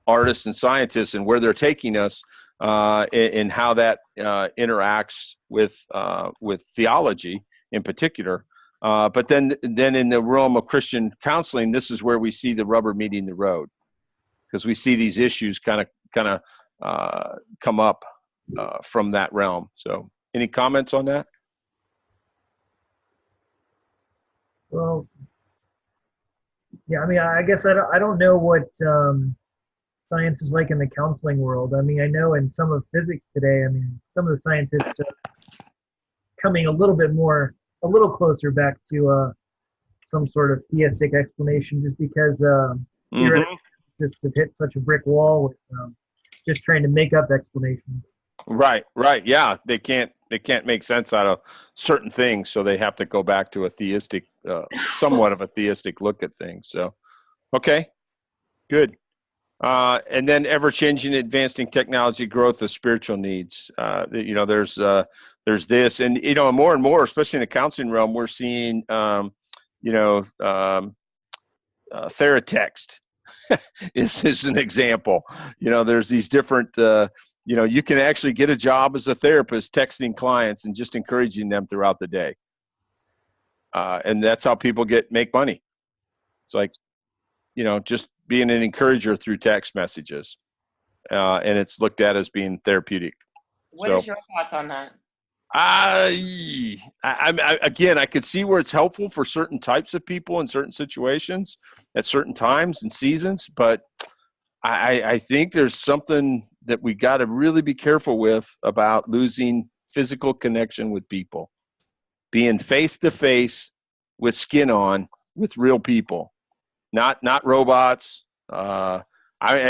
artists and scientists and where they're taking us, and how that interacts with theology in particular. But then in the realm of Christian counseling, this is where we see the rubber meeting the road, because we see these issues kind of come up from that realm. So, any comments on that?
Well, yeah, I mean, I guess I don't know what science is like in the counseling world. I mean, I know in some of physics today, I mean, some of the scientists are coming a little closer back to some sort of theistic explanation, just because just have hit such a brick wall with just trying to make up explanations.
Right. Yeah, they can't make sense out of certain things, so they have to go back to a theistic, somewhat of a theistic look at things. So, okay, good. And then ever-changing, advancing technology, growth of spiritual needs. There's this, and more and more, especially in the counseling realm, we're seeing, Theratext is an example. There's these different. You can actually get a job as a therapist texting clients and just encouraging them throughout the day. And that's how people make money. It's like, just being an encourager through text messages. And it's looked at as being therapeutic.
What is your thoughts on that?
Again, I could see where it's helpful for certain types of people in certain situations at certain times and seasons, but I think there's something that we got to really be careful with about losing physical connection with people, being face to face with skin on with real people, not robots. I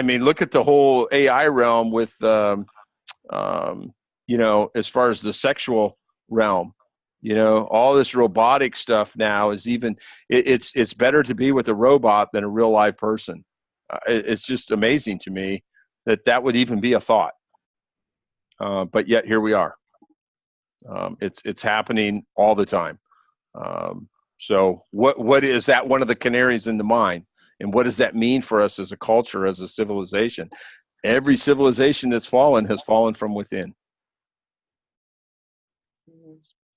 mean, look at the whole AI realm with, as far as the sexual realm, all this robotic stuff now is it's better to be with a robot than a real live person. It's just amazing to me that would even be a thought. But yet here we are. It's happening all the time. So what is that? One of the canaries in the mine, and what does that mean for us as a culture, as a civilization? Every civilization that's fallen has fallen from within.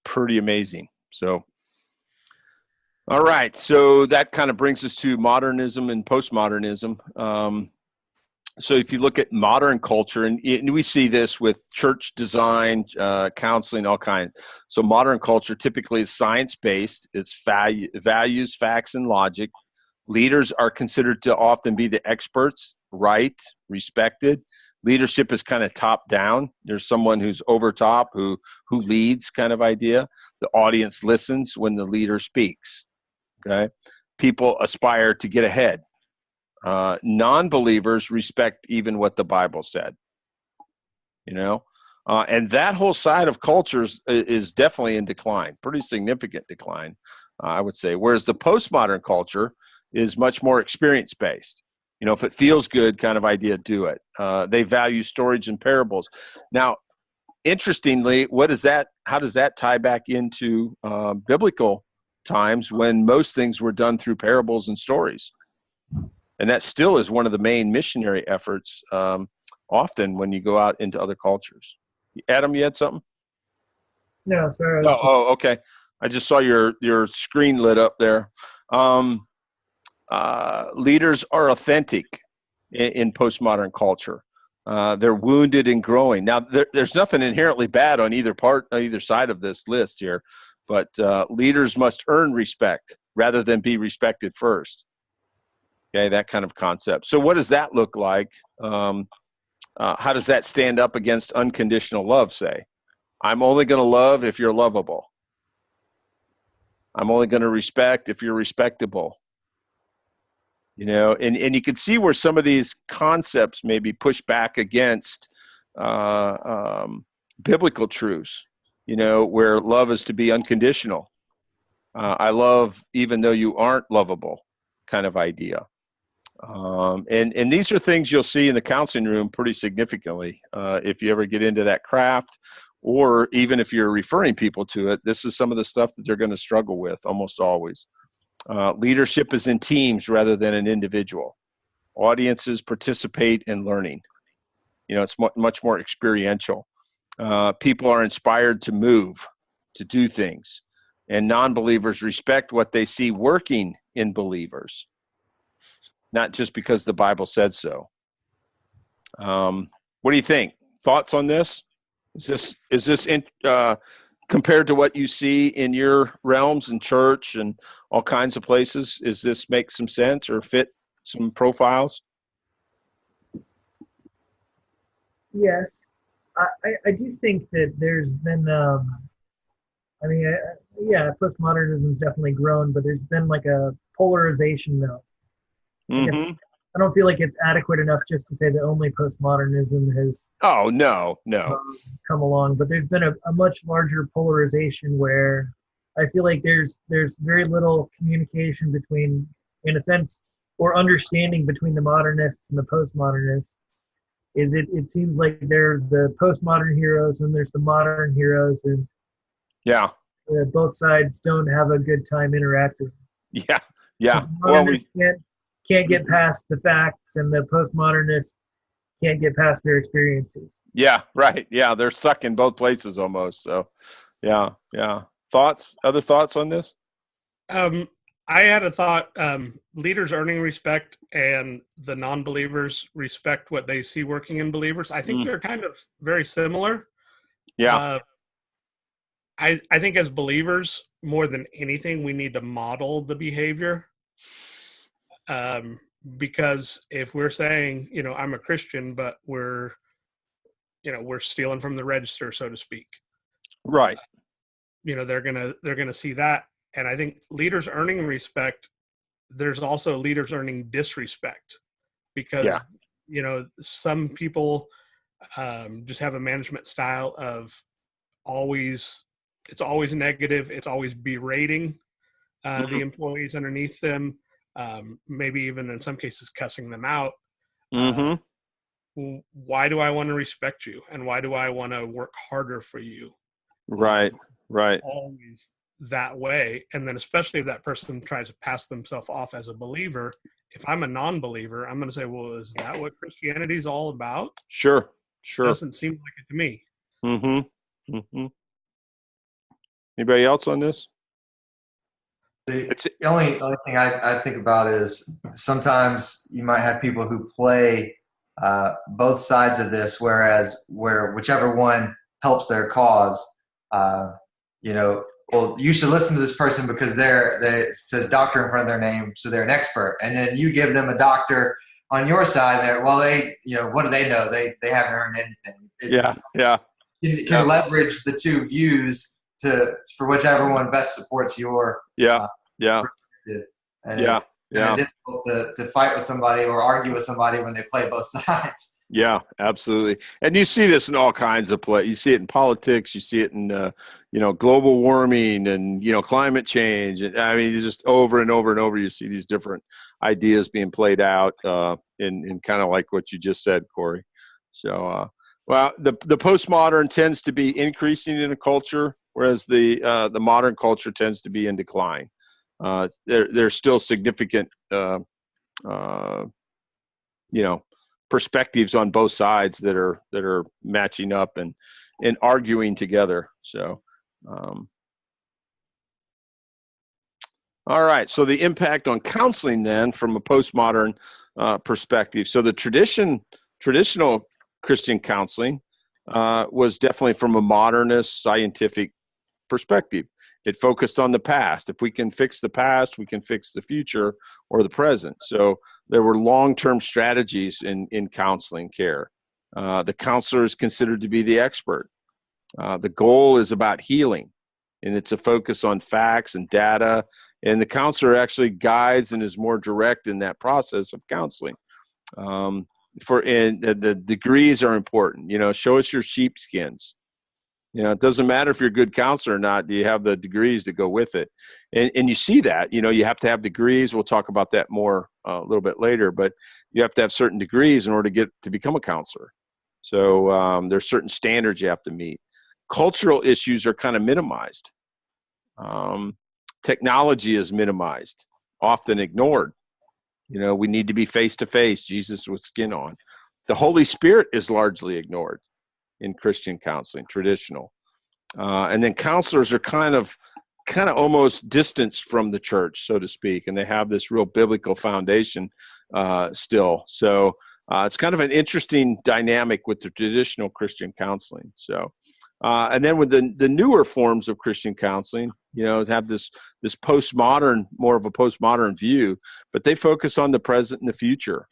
Pretty amazing. So, all right. So that kind of brings us to modernism and postmodernism. So if you look at modern culture, and we see this with church design, counseling, all kinds. So modern culture typically is science-based. It's values, facts, and logic. Leaders are considered to often be the experts, right, respected. Leadership is kind of top down. There's someone who's over top who leads, kind of idea. The audience listens when the leader speaks. Okay, people aspire to get ahead. Non-believers respect even what the Bible said. And that whole side of cultures is definitely in decline, pretty significant decline, I would say. Whereas the postmodern culture is much more experience-based. If it feels good, kind of idea, do it. They value storage and parables. Now, interestingly, how does that tie back into biblical times when most things were done through parables and stories? And that still is one of the main missionary efforts often when you go out into other cultures. Adam, you had something?
No, sorry.
Okay. I just saw your screen lit up there. Leaders are authentic in postmodern culture. They're wounded and growing. Now, there's nothing inherently bad on either side of this list here, but leaders must earn respect rather than be respected first. Okay, that kind of concept. So what does that look like? How does that stand up against unconditional love, say? I'm only going to love if you're lovable. I'm only going to respect if you're respectable. And you can see where some of these concepts maybe push back against biblical truths, where love is to be unconditional. I love even though you aren't lovable, kind of idea. And these are things you'll see in the counseling room pretty significantly. If you ever get into that craft, or even if you're referring people to it, this is some of the stuff that they're going to struggle with almost always. Leadership is in teams rather than an individual. Audiences participate in learning. It's much more experiential. People are inspired to move, to do things. And non-believers respect what they see working in believers, not just because the Bible said so. What do you think? Thoughts on this? Is this compared to what you see in your realms and church and all kinds of places? Is this make some sense or fit some profiles?
Yes, I do think that there's been, postmodernism's definitely grown, but there's been like a polarization though.
Mm-hmm.
I don't feel like it's adequate enough just to say that only postmodernism has
no
come along, but there's been a much larger polarization where I feel like there's very little communication between, in a sense, or understanding between the modernists and the postmodernists. It seems like they're the postmodern heroes and there's the modern heroes, and both sides don't have a good time interacting.
Yeah.
Well, we can't get past the facts, and the postmodernists can't get past their experiences.
Yeah, right. Yeah, they're stuck in both places almost. So, yeah. Other thoughts on this?
I had a thought. Leaders earning respect and the non-believers respect what they see working in believers. I think they're kind of very similar.
Yeah.
I think as believers, more than anything, we need to model the behavior. Because if we're saying, I'm a Christian, but we're stealing from the register, so to speak.
Right.
They're gonna see that. And I think leaders earning respect, there's also leaders earning disrespect, because, some people just have a management style of it's always negative. It's always berating the employees underneath them. Maybe even in some cases cussing them out. Why do I want to respect you? And why do I want to work harder for you?
Right.
Always that way. And then especially if that person tries to pass themselves off as a believer, if I'm a non-believer, I'm going to say, well, is that what Christianity is all about?
Sure.
Doesn't seem like it to me.
Mm-hmm. Anybody else on this?
The only thing I think about is sometimes you might have people who play both sides of this, where whichever one helps their cause, well, you should listen to this person because it says doctor in front of their name, so they're an expert. And then you give them a doctor on your side. What do they know? They haven't earned anything. You can leverage the two views for whichever one best supports your perspective. And it's difficult to fight with somebody or argue with somebody when they play both sides.
Yeah, absolutely. And you see this in all kinds of play. You see it in politics. You see it in, global warming and, climate change. And I mean, just over and over and over, you see these different ideas being played out in kind of like what you just said, Corey. So, the postmodern tends to be increasing in a culture, whereas the modern culture tends to be in decline. There's still significant, perspectives on both sides that are matching up and arguing together. So, all right. So the impact on counseling then from a postmodern perspective. So the traditional Christian counseling was definitely from a modernist scientific perspective. It focused on the past. If we can fix the past, we can fix the future or the present. So there were long-term strategies in counseling care. The counselor is considered to be the expert. The goal is about healing, and it's a focus on facts and data. And the counselor actually guides and is more direct in that process of counseling. The degrees are important. Show us your sheepskins. It doesn't matter if you're a good counselor or not. Do you have the degrees to go with it? And you see that, you have to have degrees. We'll talk about that more a little bit later, but you have to have certain degrees in order to become a counselor. So there's certain standards you have to meet. Cultural issues are kind of minimized. Technology is minimized, often ignored. We need to be face-to-face, Jesus with skin on. The Holy Spirit is largely ignored in Christian counseling, traditional. And then counselors are kind of almost distanced from the church, so to speak, and they have this real biblical foundation still. So it's kind of an interesting dynamic with the traditional Christian counseling. So, and then with the newer forms of Christian counseling, have this postmodern, more of a postmodern view, but they focus on the present and the future.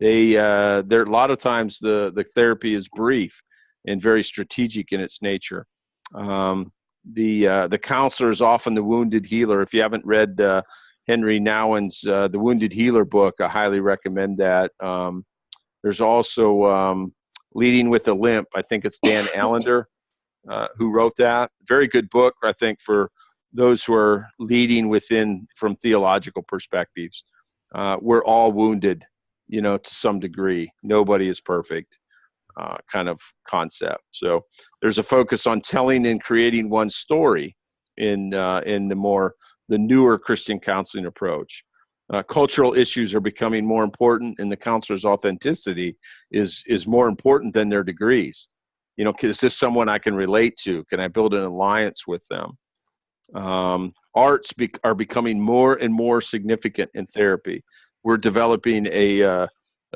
There a lot of times the therapy is brief and very strategic in its nature. The counselor is often the wounded healer. If you haven't read Henry Nouwen's The Wounded Healer book, I highly recommend that. There's also Leading with a Limp. I think it's Dan Allender who wrote that. Very good book, I think, for those who are leading from theological perspectives. We're all wounded, to some degree. Nobody is perfect. Kind of concept. So there's a focus on telling and creating one story in the newer Christian counseling approach. Cultural issues are becoming more important, and the counselor's authenticity is more important than their degrees. Is this someone I can relate to? Can I build an alliance with them? Arts are becoming more and more significant in therapy. We're developing a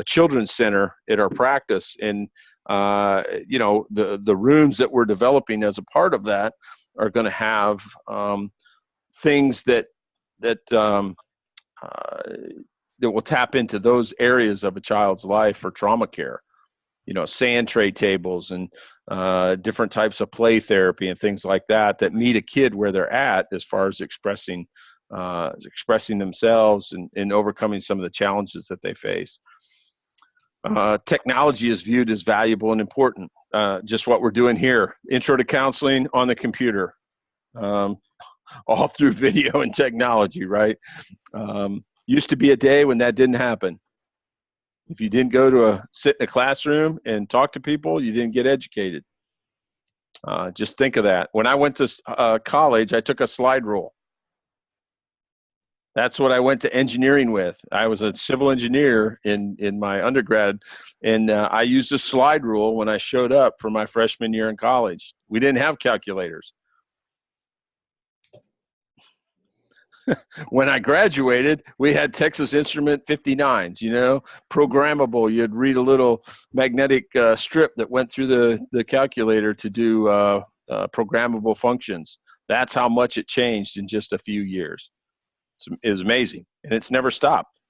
children's center at our practice, and the rooms that we're developing as a part of that are going to have things that will tap into those areas of a child's life for trauma care. Sand tray tables and different types of play therapy and things like that meet a kid where they're at as far as expressing themselves and overcoming some of the challenges that they face. Technology is viewed as valuable and important. Just what we're doing here, Intro to Counseling on the computer, all through video and technology, right? Used to be a day when that didn't happen. If you didn't go to sit in a classroom and talk to people, you didn't get educated. Just think of that. When I went to college, I took a slide rule. That's what I went to engineering with. I was a civil engineer in my undergrad, and I used a slide rule when I showed up for my freshman year in college. We didn't have calculators. When I graduated, we had Texas Instrument 59s, programmable. You'd read a little magnetic strip that went through the calculator to do programmable functions. That's how much it changed in just a few years. It was amazing, and it's never stopped.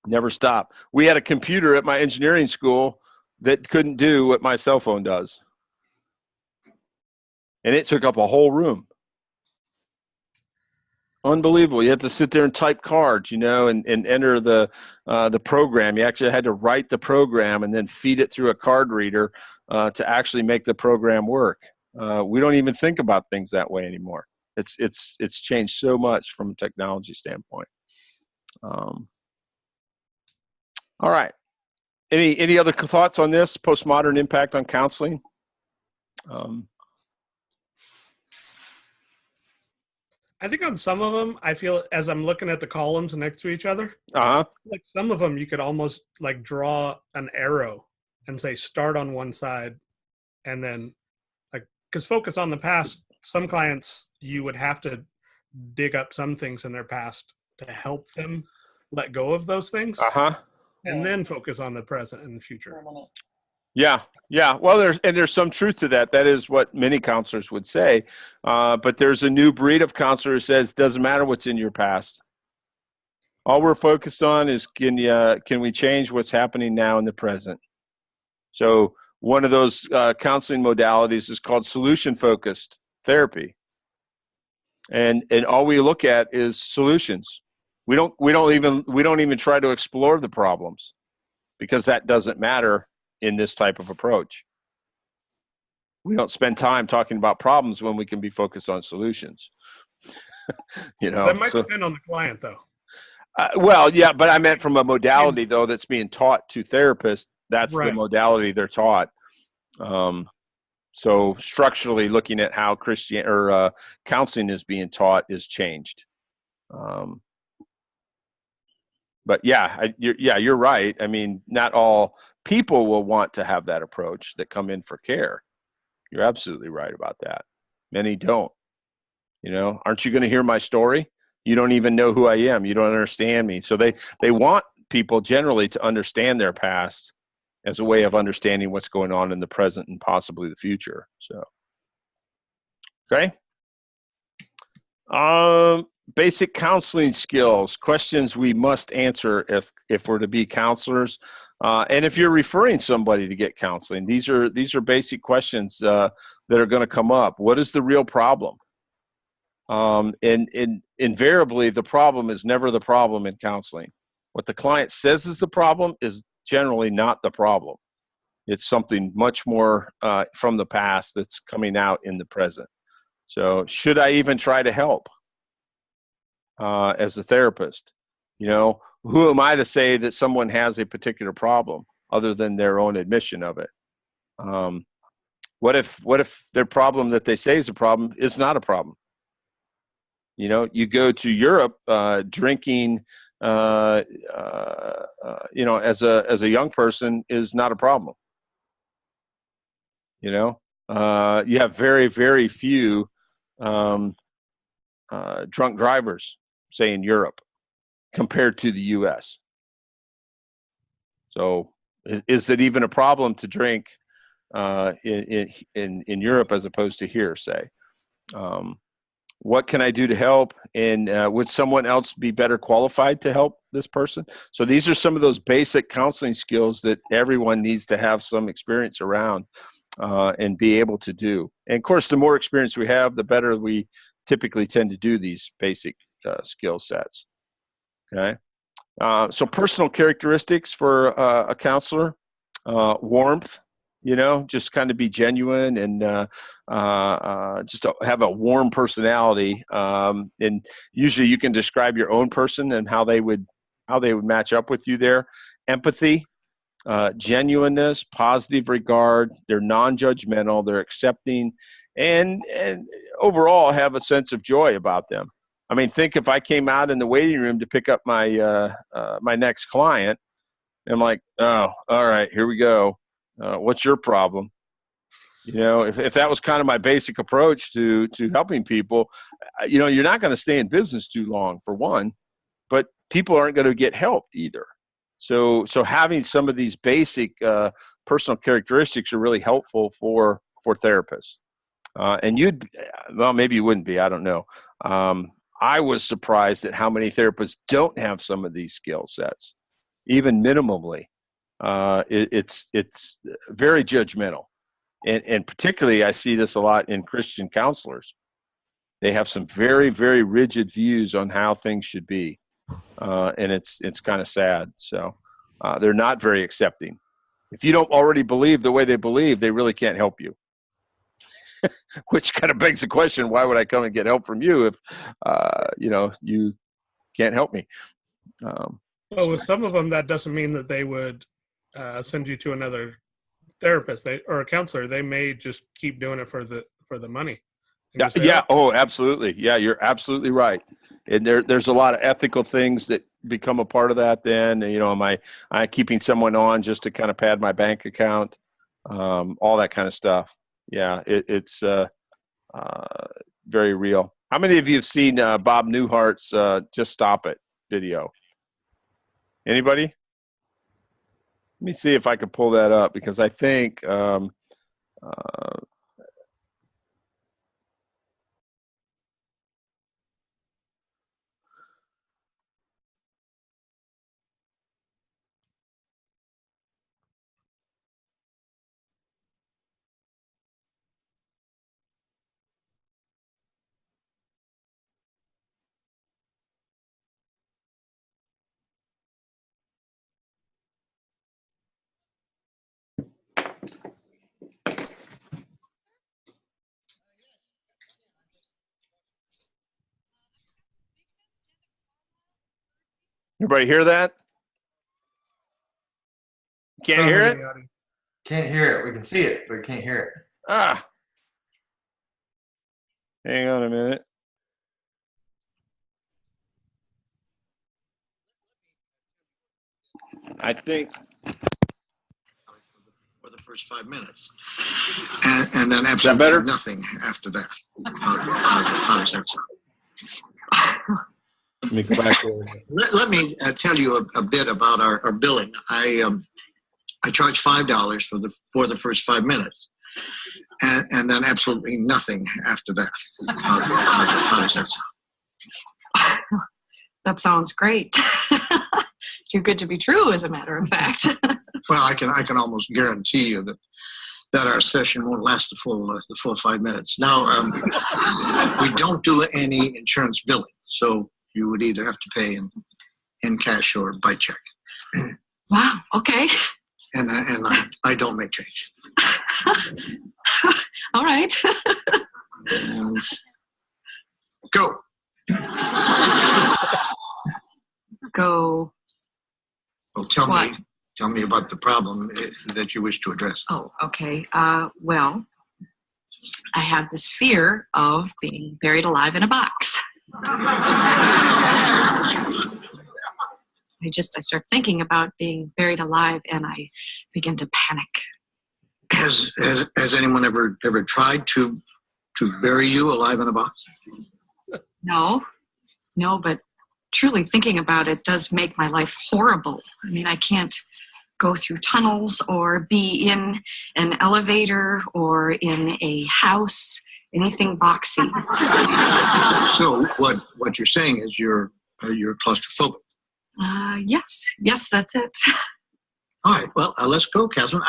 Never stopped. We had a computer at my engineering school that couldn't do what my cell phone does, and it took up a whole room. Unbelievable. You have to sit there and type cards, and enter the program. You actually had to write the program and then feed it through a card reader to actually make the program work. We don't even think about things that way anymore. It's changed so much from a technology standpoint. All right. Any other thoughts on this postmodern impact on counseling?
I think on some of them, I feel as I'm looking at the columns next to each other,
Uh-huh.
like some of them you could almost like draw an arrow and say start on one side, and then like because focus on the past. Some clients you would have to dig up some things in their past to help them let go of those things,
Uh-huh.
and then focus on the present and future.
Yeah. Well, there's some truth to that. That is what many counselors would say. But there's a new breed of counselor who says doesn't matter what's in your past. All we're focused on is can we change what's happening now in the present? So one of those counseling modalities is called solution-focused therapy, and all we look at is solutions. We don't even try to explore the problems, because that doesn't matter in this type of approach. We don't spend time talking about problems when we can be focused on solutions.
That might depend on the client, though.
Well, yeah, but I meant from a modality though that's being taught to therapists. That's
Right.
the modality they're taught. So structurally, looking at how counseling is being taught is changed. But you're right. I mean, not all people will want to have that approach that come in for care. You're absolutely right about that. Many don't. Aren't you going to hear my story? You don't even know who I am. You don't understand me. So they want people generally to understand their past as a way of understanding what's going on in the present and possibly the future. So, okay. Basic counseling skills, questions we must answer if we're to be counselors. And if you're referring somebody to get counseling, these are basic questions that are going to come up. What is the real problem? And invariably, the problem is never the problem in counseling. What the client says is the problem is generally not the problem. It's something much more from the past that's coming out in the present. So should I even try to help as a therapist? Who am I to say that someone has a particular problem other than their own admission of it? What if their problem that they say is a problem is not a problem? You go to Europe, drinking, as a young person is not a problem. You have very, very few drunk drivers, say in Europe, compared to the U.S. So, is it even a problem to drink in Europe as opposed to here, say? What can I do to help? And would someone else be better qualified to help this person? So these are some of those basic counseling skills that everyone needs to have some experience around and be able to do. And of course, the more experience we have, the better we typically tend to do these basic skill sets. Okay. So personal characteristics for a counselor, warmth, just kind of be genuine and just have a warm personality. And usually you can describe your own person and how they would match up with you there. Empathy, genuineness, positive regard. They're non-judgmental. They're accepting, and overall have a sense of joy about them. I mean, think if I came out in the waiting room to pick up my my next client, I'm like, oh, all right, here we go. What's your problem? If that was kind of my basic approach to helping people, you're not going to stay in business too long, for one, but people aren't going to get helped either. So having some of these basic personal characteristics are really helpful for therapists. And well, maybe you wouldn't be, I don't know. I was surprised at how many therapists don't have some of these skill sets, even minimally. It's very judgmental. And particularly I see this a lot in Christian counselors. They have some very, very rigid views on how things should be. And it's kind of sad. So they're not very accepting. If you don't already believe the way they believe, they really can't help you. Which kind of begs the question, why would I come and get help from you if, you can't help me?
Well, with some of them, that doesn't mean that they would send you to another therapist or a counselor. They may just keep doing it for the money.
Yeah. Oh, absolutely. Yeah, you're absolutely right. And there's a lot of ethical things that become a part of that. Then, am I keeping someone on just to kind of pad my bank account? All that kind of stuff. Yeah, it's very real. How many of you have seen Bob Newhart's "Just Stop It" video? Anybody? Let me see if I can pull that up, because I think everybody hear that? Can't hear it?
Can't hear it. We can see it, but we can't hear it.
Hang on a minute. I think
for the first 5 minutes, and then
absolutely better?
Nothing after that. How does that sound?
Let me go back there.
Let me tell you a bit about our billing. I charge $5 for the first 5 minutes, and then absolutely nothing after that. How does that sound?
That sounds great. Too good to be true, as a matter of fact.
Well, I can almost guarantee you that our session won't last the full 5 minutes. Now, we don't do any insurance billing, so you would either have to pay in cash or by check.
Wow. Okay.
And I don't make change.
All right.
And go.
Go.
Well, tell
What?
me about the problem that you wish to address.
Oh, okay. Well, I have this fear of being buried alive in a box. I start thinking about being buried alive and I begin to panic.
Has anyone ever tried to bury you alive in a box?
No, but truly thinking about it does make my life horrible. I mean, I can't go through tunnels or be in an elevator or in a house, anything boxy.
So what you're saying is you're claustrophobic.
Yes, that's it.
All right, well, let's go, Catherine.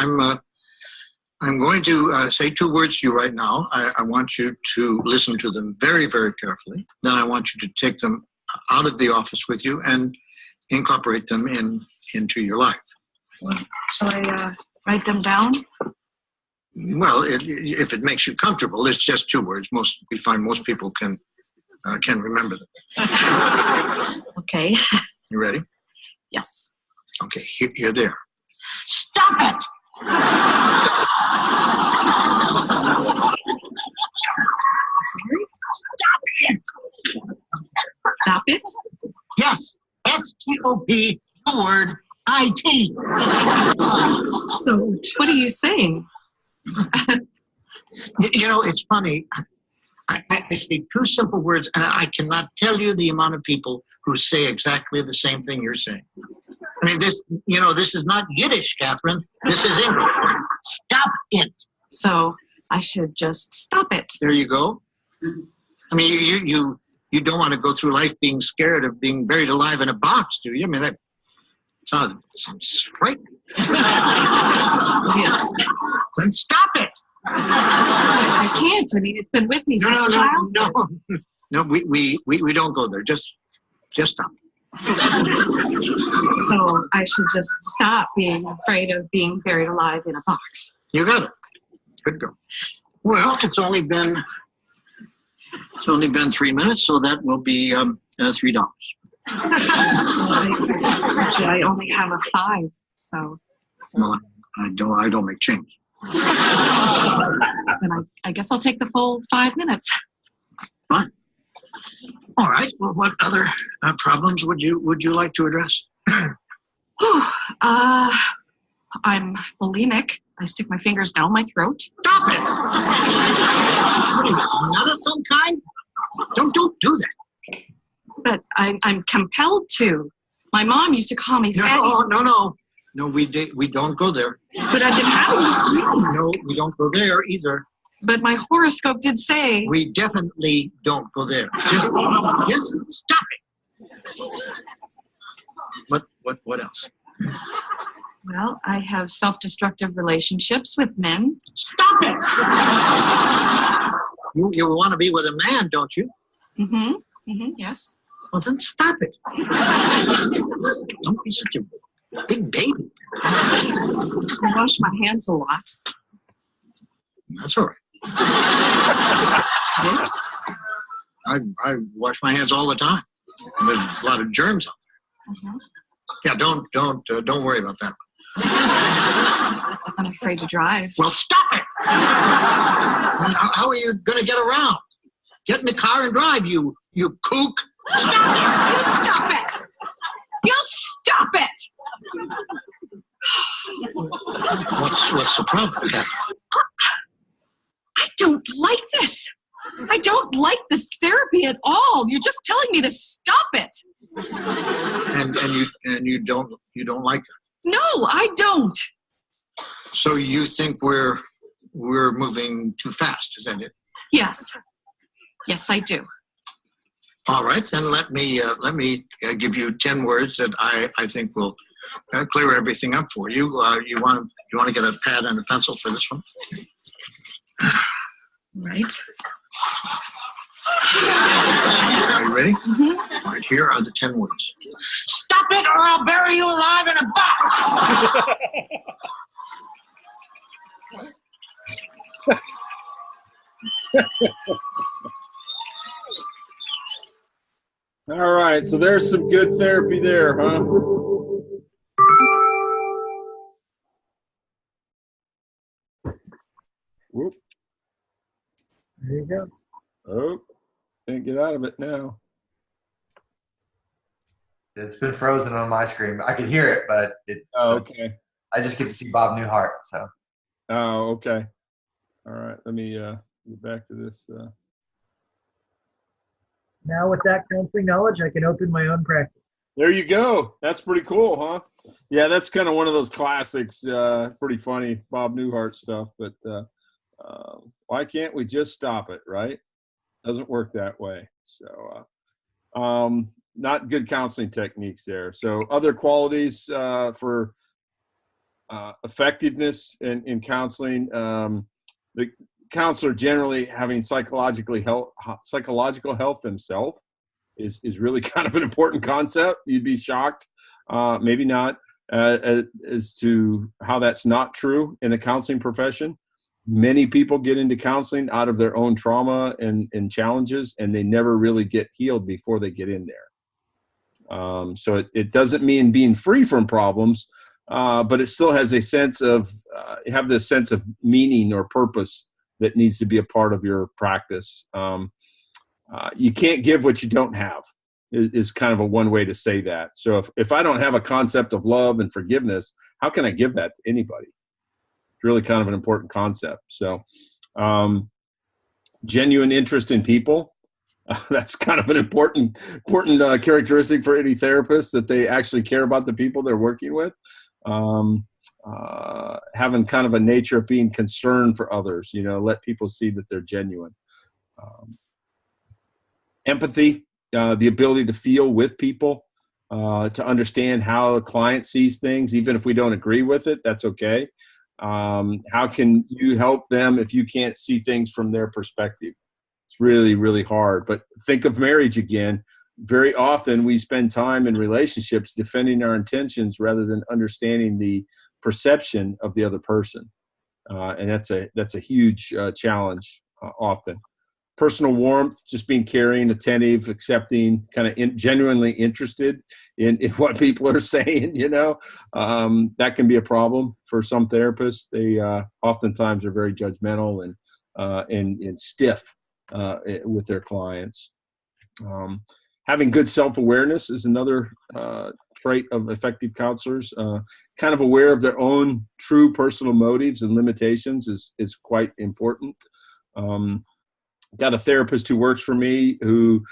I'm going to say 2 words to you right now. I want you to listen to them very, very carefully. Then I want you to take them out of the office with you and incorporate them into your life.
Shall I write them down?
Well, if it makes you comfortable, it's just 2 words. We find most people can remember them.
Okay.
You ready?
Yes.
Okay, here they are.
Stop it! Stop it?
Yes, S-T-O-P, the word I-T.
So, what are you saying?
It's funny. I say 2 simple words, and I cannot tell you the amount of people who say exactly the same thing you're saying. I mean, this is not Yiddish, Catherine. This is English. Stop it.
So, I should just stop it.
There you go. I mean, you don't want to go through life being scared of being buried alive in a box, do you? I mean, that sounds frightening.
Yes.
Then stop it.
I can't. I mean, it's been with me since childhood.
No, we don't go there. Just stop.
So I should just stop being afraid of being buried alive in a box.
You got it. Good girl. Well, it's only been 3 minutes, so that will be $3.
I only have a 5, so.
Well, I don't make change.
Then I guess I'll take the full 5 minutes.
Fine. All right. Well, what other problems would you like to address?
I'm bulimic. I stick my fingers down my throat.
Stop it! Another some kind? Don't do that.
But I'm compelled to. My mom used to call me fatty.
No, we don't go there.
But I've been having this dream.
No, we don't go there either.
But my horoscope did say.
We definitely don't go there. Just stop it. What else?
Well, I have self-destructive relationships with men.
Stop it! You want to be with a man, don't you?
Yes.
Well, then stop it. Don't be such a big baby.
I wash my hands a lot.
That's all right.
Yes.
I wash my hands all the time. There's a lot of germs out there. Yeah, don't worry about that.
I'm afraid to drive.
Well, stop it! How are you going to get around? Get in the car and drive, you kook. Stop it!
You stop it! You stop it!
What's the problem, Kathy?
I don't like this. I don't like this therapy at all. You're just telling me to stop it.
And you don't like that?
No, I don't.
So you think we're moving too fast? Is that it?
Yes. Yes, I do.
All right, then let me give you 10 words that I think will clear everything up for you. You want to get a pad and a pencil for this one?
Right.
Are you ready?
Mm-hmm.
All right, here are the 10 words. Stop it or I'll bury you alive in a box!
All right, so there's some good therapy there, huh? Whoop.
There you go.
Oh, can't get out of it now.
It's been frozen on my screen. I can hear it, but
Okay.
I just get to see Bob Newhart. So.
Oh, okay. All right, let me get back to this.
Now with that counseling knowledge, I can open my own practice.
There you go. That's pretty cool, huh? Yeah, that's kind of one of those classics. Pretty funny Bob Newhart stuff. But why can't we just stop it, right? Doesn't work that way. So not good counseling techniques there. So other qualities for effectiveness in counseling, the counselor generally having psychological health himself is really kind of an important concept. You'd be shocked, maybe not, as to how that's not true in the counseling profession. Many people get into counseling out of their own trauma and challenges, and they never really get healed before they get in there. So it doesn't mean being free from problems, but it still has a sense of, have this sense of meaning or purpose that needs to be a part of your practice. You can't give what you don't have is kind of a one way to say that. So if I don't have a concept of love and forgiveness, how can I give that to anybody? It's really kind of an important concept. So genuine interest in people, that's kind of an important characteristic for any therapist, that they actually care about the people they're working with. having kind of a nature of being concerned for others, let people see that they're genuine. Empathy, the ability to feel with people, to understand how a client sees things, even if we don't agree with it, that's okay. How can you help them if you can't see things from their perspective? It's really, really hard. But think of marriage again. Very often we spend time in relationships defending our intentions rather than understanding the perception of the other person. And that's a huge challenge often. Personal warmth, just being caring, attentive, accepting, kind of genuinely interested in what people are saying, that can be a problem for some therapists. They oftentimes are very judgmental and stiff with their clients. Having good self-awareness is another trait of effective counselors. Kind of aware of their own true personal motives and limitations is quite important. Got a therapist who works for me who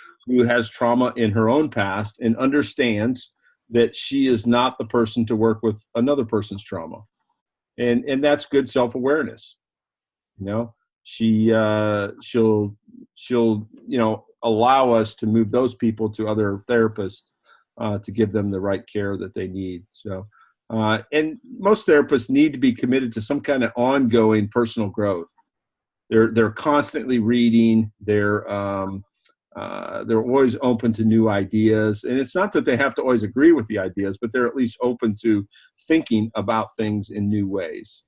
has trauma in her own past and understands that she is not the person to work with another person's trauma. And that's good self-awareness. She'll allow us to move those people to other therapists to give them the right care that they need. So, and most therapists need to be committed to some kind of ongoing personal growth. They're constantly reading. They're always open to new ideas. And it's not that they have to always agree with the ideas, but they're at least open to thinking about things in new ways.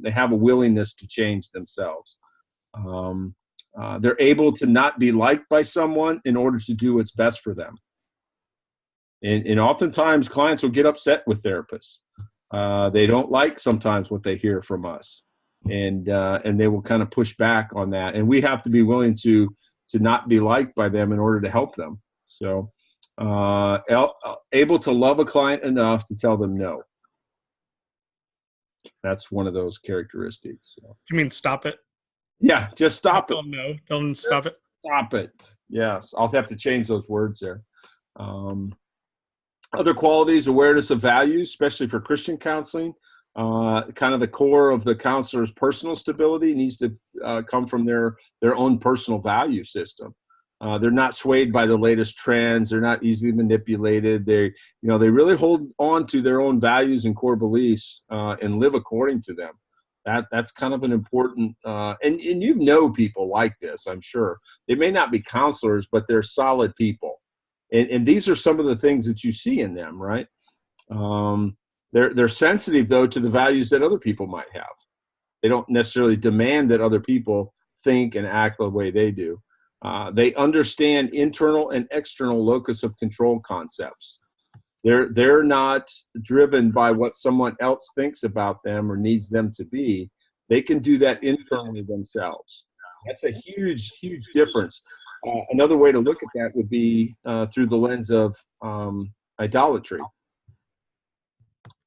They have a willingness to change themselves. They're able to not be liked by someone in order to do what's best for them. And oftentimes clients will get upset with therapists. They don't like sometimes what they hear from us. And they will kind of push back on that. And we have to be willing to not be liked by them in order to help them. So able to love a client enough to tell them no. That's one of those characteristics. So.
You mean stop it?
Yeah, just stop it.
No, tell them stop it.
Stop it. Yes, I'll have to change those words there. Other qualities, awareness of values, especially for Christian counseling. Kind of the core of the counselor's personal stability needs to come from their own personal value system. They're not swayed by the latest trends. They're not easily manipulated. They really hold on to their own values and core beliefs and live according to them. That's kind of an important, and people like this, I'm sure. They may not be counselors, but they're solid people. And these are some of the things that you see in them, right? They're sensitive, though, to the values that other people might have. They don't necessarily demand that other people think and act the way they do. They understand internal and external locus of control concepts. They're not driven by what someone else thinks about them or needs them to be. They can do that internally themselves. That's a huge, huge difference. Another way to look at that would be through the lens of idolatry.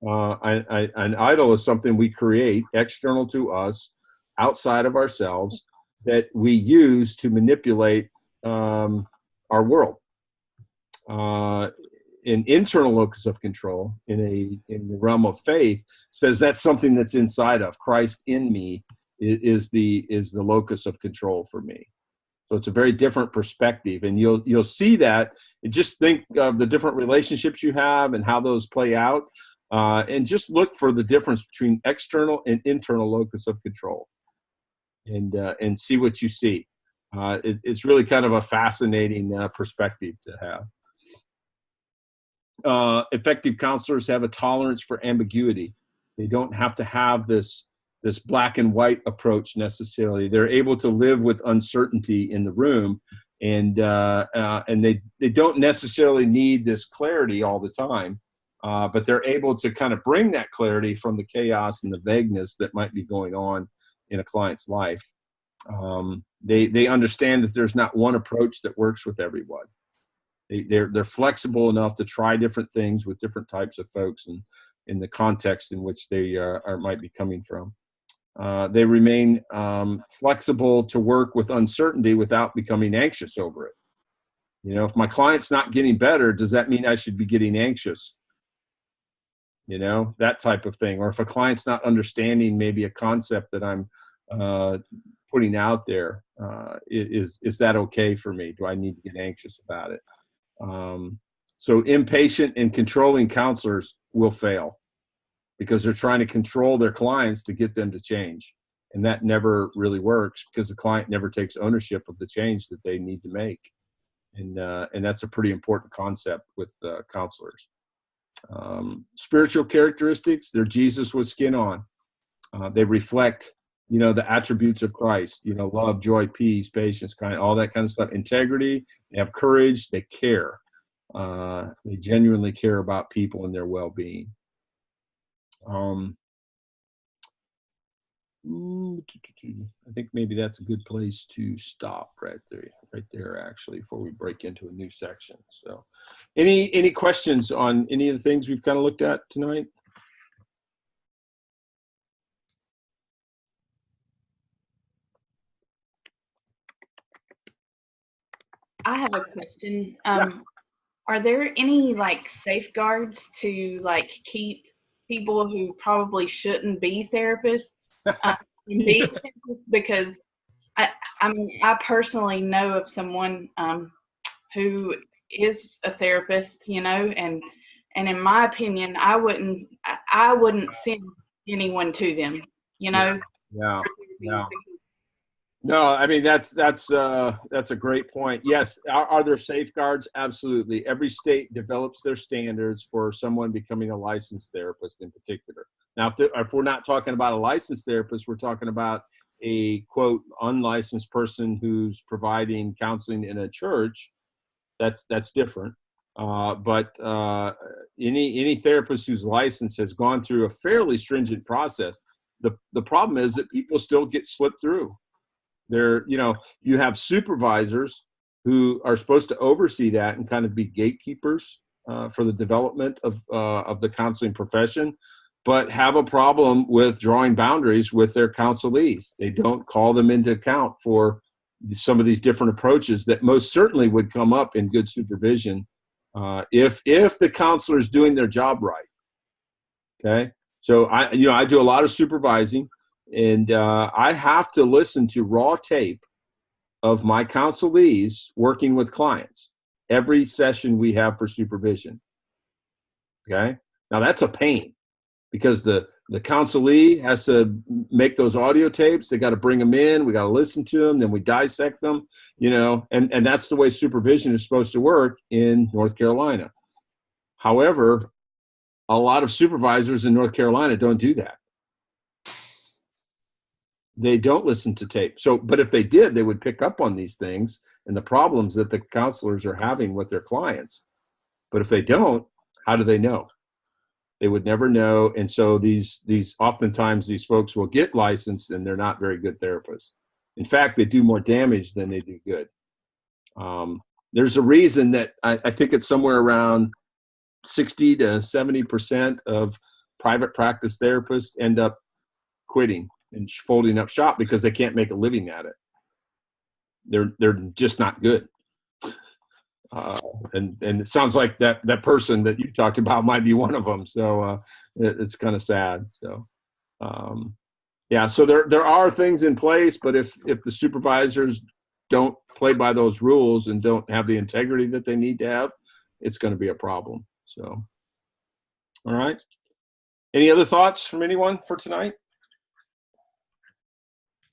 An idol is something we create external to us, outside of ourselves, that we use to manipulate our world. An internal locus of control in the realm of faith says that's something that's inside of Christ in me is the locus of control for me. So it's a very different perspective, and you'll see that. And just think of the different relationships you have and how those play out, and just look for the difference between external and internal locus of control, and see what you see. It's really kind of a fascinating perspective to have. Effective counselors have a tolerance for ambiguity. They don't have to have this black and white approach necessarily. They're able to live with uncertainty in the room, and they don't necessarily need this clarity all the time, but they're able to kind of bring that clarity from the chaos and the vagueness that might be going on in a client's life. They understand that there's not one approach that works with everyone. They're flexible enough to try different things with different types of folks and in the context in which they might be coming from. They remain flexible to work with uncertainty without becoming anxious over it. If my client's not getting better, does that mean I should be getting anxious? that type of thing. Or if a client's not understanding maybe a concept that I'm putting out there, is that okay for me? Do I need to get anxious about it? So impatient and controlling counselors will fail because they're trying to control their clients to get them to change. And that never really works because the client never takes ownership of the change that they need to make. And that's a pretty important concept with counselors. Spiritual characteristics, they're Jesus with skin on. They reflect, the attributes of Christ, love, joy, peace, patience, kind, all that kind of stuff. Integrity, they have courage, they care. They genuinely care about people and their well-being. I think maybe that's a good place to stop right there actually, before we break into a new section. So any questions on any of the things we've kind of looked at tonight?
I have a question.
Yeah.
Are there any safeguards to keep people who probably shouldn't be therapists from being therapists? Because I personally know of someone who is a therapist, and in my opinion, I wouldn't send anyone to them,
Yeah. No, I mean, that's a great point. Yes. Are there safeguards? Absolutely. Every state develops their standards for someone becoming a licensed therapist in particular. Now, if we're not talking about a licensed therapist, we're talking about a quote unlicensed person who's providing counseling in a church. That's different. But any therapist who's licensed has gone through a fairly stringent process. The problem is that people still get slipped through. You have supervisors who are supposed to oversee that and kind of be gatekeepers for the development of the counseling profession, but have a problem with drawing boundaries with their counselees. They don't call them into account for some of these different approaches that most certainly would come up in good supervision if the counselor is doing their job right. Okay, so I do a lot of supervising. And I have to listen to raw tape of my counselees working with clients every session we have for supervision. Okay. Now that's a pain because the counselee has to make those audio tapes. They got to bring them in. We got to listen to them. Then we dissect them, and that's the way supervision is supposed to work in North Carolina. However, a lot of supervisors in North Carolina don't do that. They don't listen to tape. But if they did, they would pick up on these things and the problems that the counselors are having with their clients. But if they don't, how do they know? They would never know. And so oftentimes these folks will get licensed and they're not very good therapists. In fact, they do more damage than they do good. There's a reason that I think it's somewhere around 60 to 70% of private practice therapists end up quitting and folding up shop because they can't make a living at it. They're just not good. And it sounds like that person that you talked about might be one of them. So it's kind of sad. So so there are things in place, but if the supervisors don't play by those rules and don't have the integrity that they need to have, it's going to be a problem. So, all right. Any other thoughts from anyone for tonight?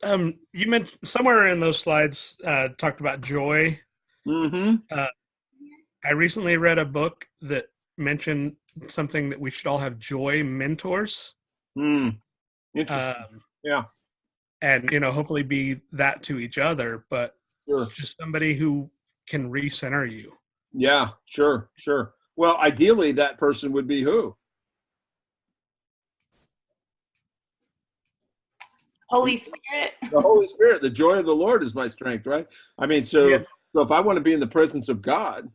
You mentioned somewhere in those slides talked about joy.
Mm-hmm.
I recently read a book that mentioned something that we should all have joy mentors.
Interesting. Yeah.
And, hopefully be that to each other, but
sure.
Just somebody who can recenter you.
Yeah, sure. Well, ideally that person would be who?
Holy Spirit.
The Holy Spirit. The joy of the Lord is my strength, right? I mean, so if I want to be in the presence of God,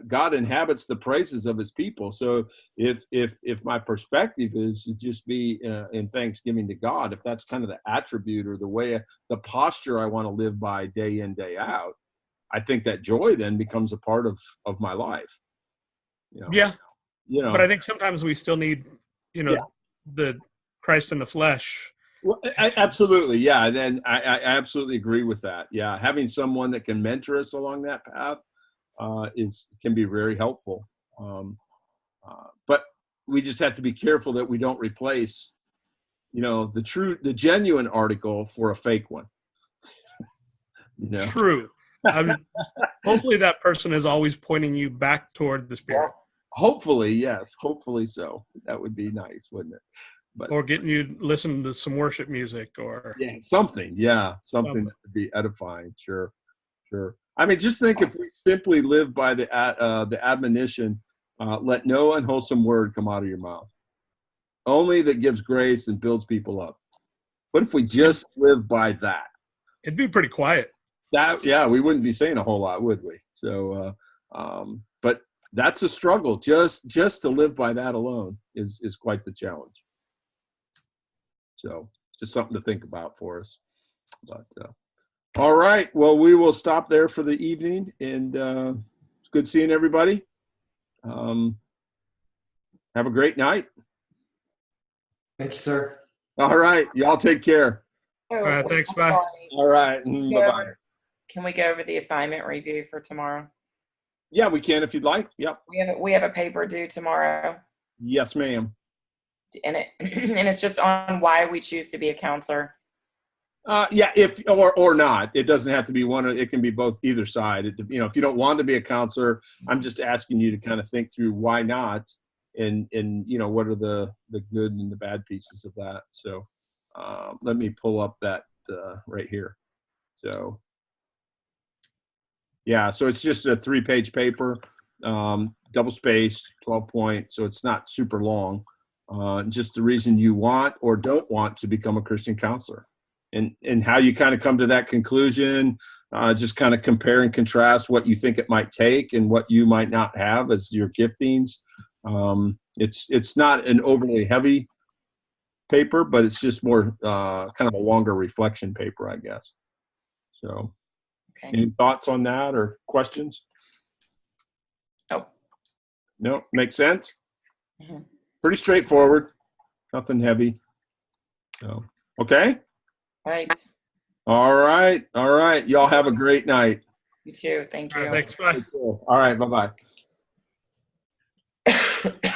God inhabits the praises of his people. So if my perspective is to just be in thanksgiving to God, if that's kind of the attribute or the way, the posture I want to live by day in, day out, I think that joy then becomes a part of my life.
Yeah. But I think sometimes we still need you know,
Yeah.
the Christ in the flesh.
Well, absolutely, yeah, and I absolutely agree with that. Yeah, having someone that can mentor us along that path can be very helpful. But we just have to be careful that we don't replace, the genuine article for a fake one.
True. Hopefully, that person is always pointing you back toward the Spirit.
Well, hopefully, yes. Hopefully so. That would be nice, wouldn't it? But,
or getting you to listen to some worship music or
something. Yeah, something that would be edifying. Sure. I mean, just think if we simply live by the admonition, let no unwholesome word come out of your mouth. Only that gives grace and builds people up. What if we just live by that?
It'd be pretty quiet.
We wouldn't be saying a whole lot, would we? So, but that's a struggle. Just to live by that alone is quite the challenge. So, just something to think about for us. But all right, well, we will stop there for the evening, and it's good seeing everybody. Have a great night.
Thank you, sir.
All right, y'all take care.
All right, thanks. Bye.
All right, bye-bye.
Can we go over the assignment review for tomorrow?
Yeah, we can if you'd like. Yep.
We have a paper due tomorrow.
Yes, ma'am.
And it's just on why we choose to be a counselor.
If or not, it doesn't have to be one. It can be both, either side. If you don't want to be a counselor, I'm just asking you to kind of think through why not, and what are the good and the bad pieces of that. So let me pull up that right here. So so it's just a 3-page paper, double space, 12 point. So it's not super long. Just the reason you want or don't want to become a Christian counselor, and how you kind of come to that conclusion. Just kind of compare and contrast what you think it might take and what you might not have as your giftings. It's not an overly heavy paper, but it's just more kind of a longer reflection paper, I guess. So, any thoughts on that or questions? No, makes sense.
Mm-hmm.
Pretty straightforward, nothing heavy. So, okay. All right. Y'all have a great night.
You too. Thank you.
Thanks. Bye.
All right. Bye-bye.